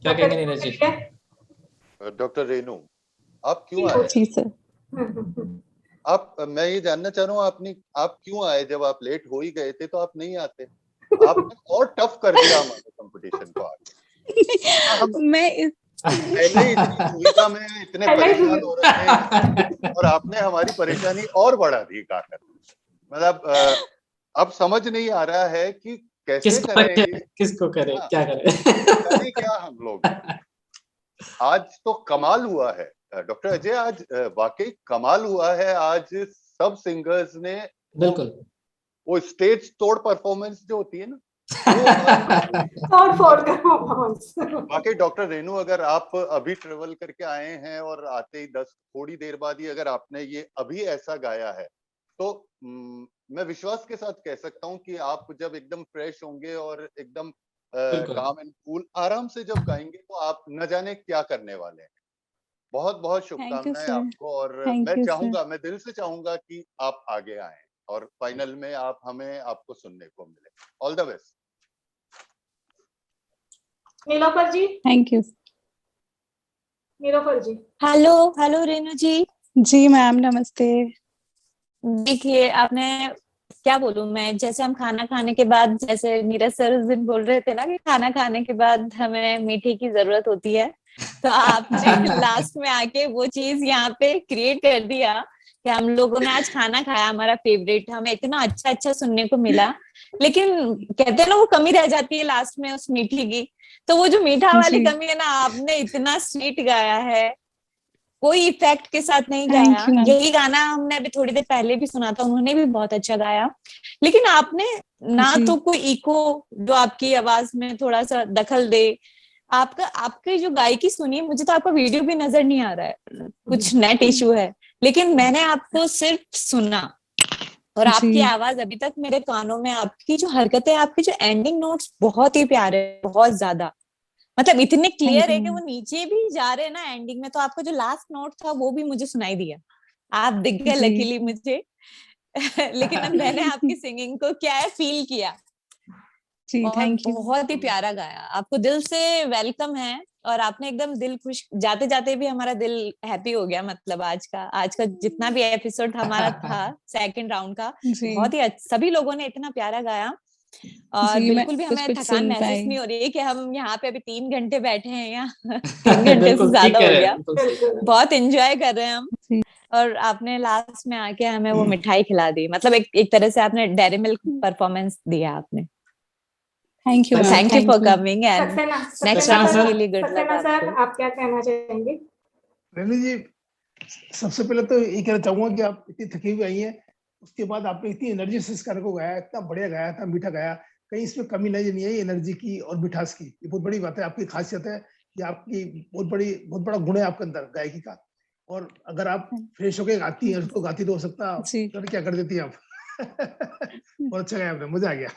नीरज जी? डॉक्टर रेनू, आप क्यों आए? जी सर। मैं ये जानना चाह रहा हूँ, आप क्यों आए? जब आप लेट हो ही गए थे तो आप नहीं आते। आपने और टफ कर दिया हमारे कंपटीशन को आज। मैं इस पहले ही इतनी सुविधा में इतने परेशान हो रहे थे और आपने हमारी परेशानी और बढ़ा दी काकर। मतलब अब समझ नहीं आ रहा है कि कैसे किसको करें रखें, किसको करें, हाँ, क्या करें। करें क्या हम लोग। आज तो कमाल हुआ है डॉक्टर अजय, आज वाकई कमाल हुआ है। आज सब सिंगर्स ने बिल्कुल वो स्टेज तोड़ परफॉर्मेंस जो होती है ना, वाकई डॉक्टर रेनू, अगर आप अभी ट्रेवल करके आए हैं और आते ही थोड़ी देर बाद ही अगर आपने ये अभी ऐसा गाया है तो मैं विश्वास के साथ कह सकता हूँ कि आप जब एकदम फ्रेश होंगे और एकदम काम एंड कूल आराम से जब गाएंगे तो आप न जाने क्या करने वाले हैं। बहुत बहुत शुभकामनाएं आपको। और मैं चाहूंगा, मैं दिल से चाहूंगा कि आप आगे आएं और फाइनल में आप हमें आपको सुनने को मिले। All the best. Nilofar ji. Thank you. Nilofar ji. Hello hello Renu ji. जी मैम नमस्ते। देखिए आपने क्या बोलूं मैं, जैसे हम खाना खाने के बाद, जैसे नीरज सर उस दिन बोल रहे थे ना कि खाना खाने के बाद हमें मीठे की जरूरत होती है, तो आपने लास्ट में आके वो चीज यहाँ पे क्रिएट कर दिया कि हम लोगों ने आज खाना खाया, हमारा फेवरेट, हमें इतना अच्छा अच्छा सुनने को मिला, लेकिन कहते हैं ना वो कमी रह जाती है लास्ट में उस मीठी की। तो वो जो मीठा वाली कमी है ना, आपने इतना स्वीट गाया है, कोई इफेक्ट के साथ नहीं गाया। यही गाना हमने अभी थोड़ी देर पहले भी सुना था, उन्होंने भी बहुत अच्छा गाया, लेकिन आपने ना तो कोई इको जो आपकी आवाज में थोड़ा सा दखल दे, आपकी जो गायकी सुनी, मुझे तो आपका वीडियो भी नजर नहीं आ रहा है, कुछ नेट इशू है, लेकिन मैंने आपको सिर्फ सुना और आपकी आवाज अभी तक मेरे कानों में, आपकी जो हरकतें, आपके जो एंडिंग नोट्स बहुत ही प्यारे, बहुत ज्यादा, मतलब इतने क्लियर है कि वो नीचे भी जा रहे हैं ना एंडिंग में, तो आपका जो लास्ट नोट था वो भी मुझे सुनाई दिया, आप दिख गए लकीली मुझे। लेकिन अब मैंने आपकी सिंगिंग को क्या है फील किया। जी थैंक यू। बहुत ही प्यारा गाया, आपको दिल से वेलकम है, और आपने एकदम दिल खुश, जाते जाते भी हमारा दिल हैप्पी हो गया। मतलब आज का जितना भी एपिसोड हमारा था सेकंड राउंड का, बहुत ही सभी लोगों ने इतना प्यारा गाया, और बिल्कुल भी हमें थकान महसूस नहीं हो रही है कि हम यहाँ पे अभी 3 घंटे बैठे हैं, यहाँ 3 घंटे से ज्यादा हो गया, बहुत एंजॉय कर रहे हैं हम। और आपने लास्ट में आके हमें वो मिठाई खिला दी, मतलब एक तरह से आपने डेयरी मिल्क परफॉर्मेंस दिया आपने। Thank you for coming and next round के लिए गुड लक आपको। आप क्या कहना चाहेंगे? रेनू जी, सबसे पहले तो ये कहना चाहूंगा कि आप इतनी थकी हुई आई हैं, उसके बाद आपने इतनी एनर्जी से इस गाने को गाया, इतना बढ़िया गाया, इतना मीठा गाया, कहीं इसमें कमी नहीं आई एनर्जी की और मिठास की। ये बहुत बड़ी बात है, आपकी खासियत है, ये आपकी बहुत बड़ा गुण है आपके अंदर गायकी का। और अगर आप फ्रेश होके गाती हैं, उसको गाती तो हो सकता है क्या कर देती हैं आप। बहुत अच्छा गाया आपने, मजा आ गया।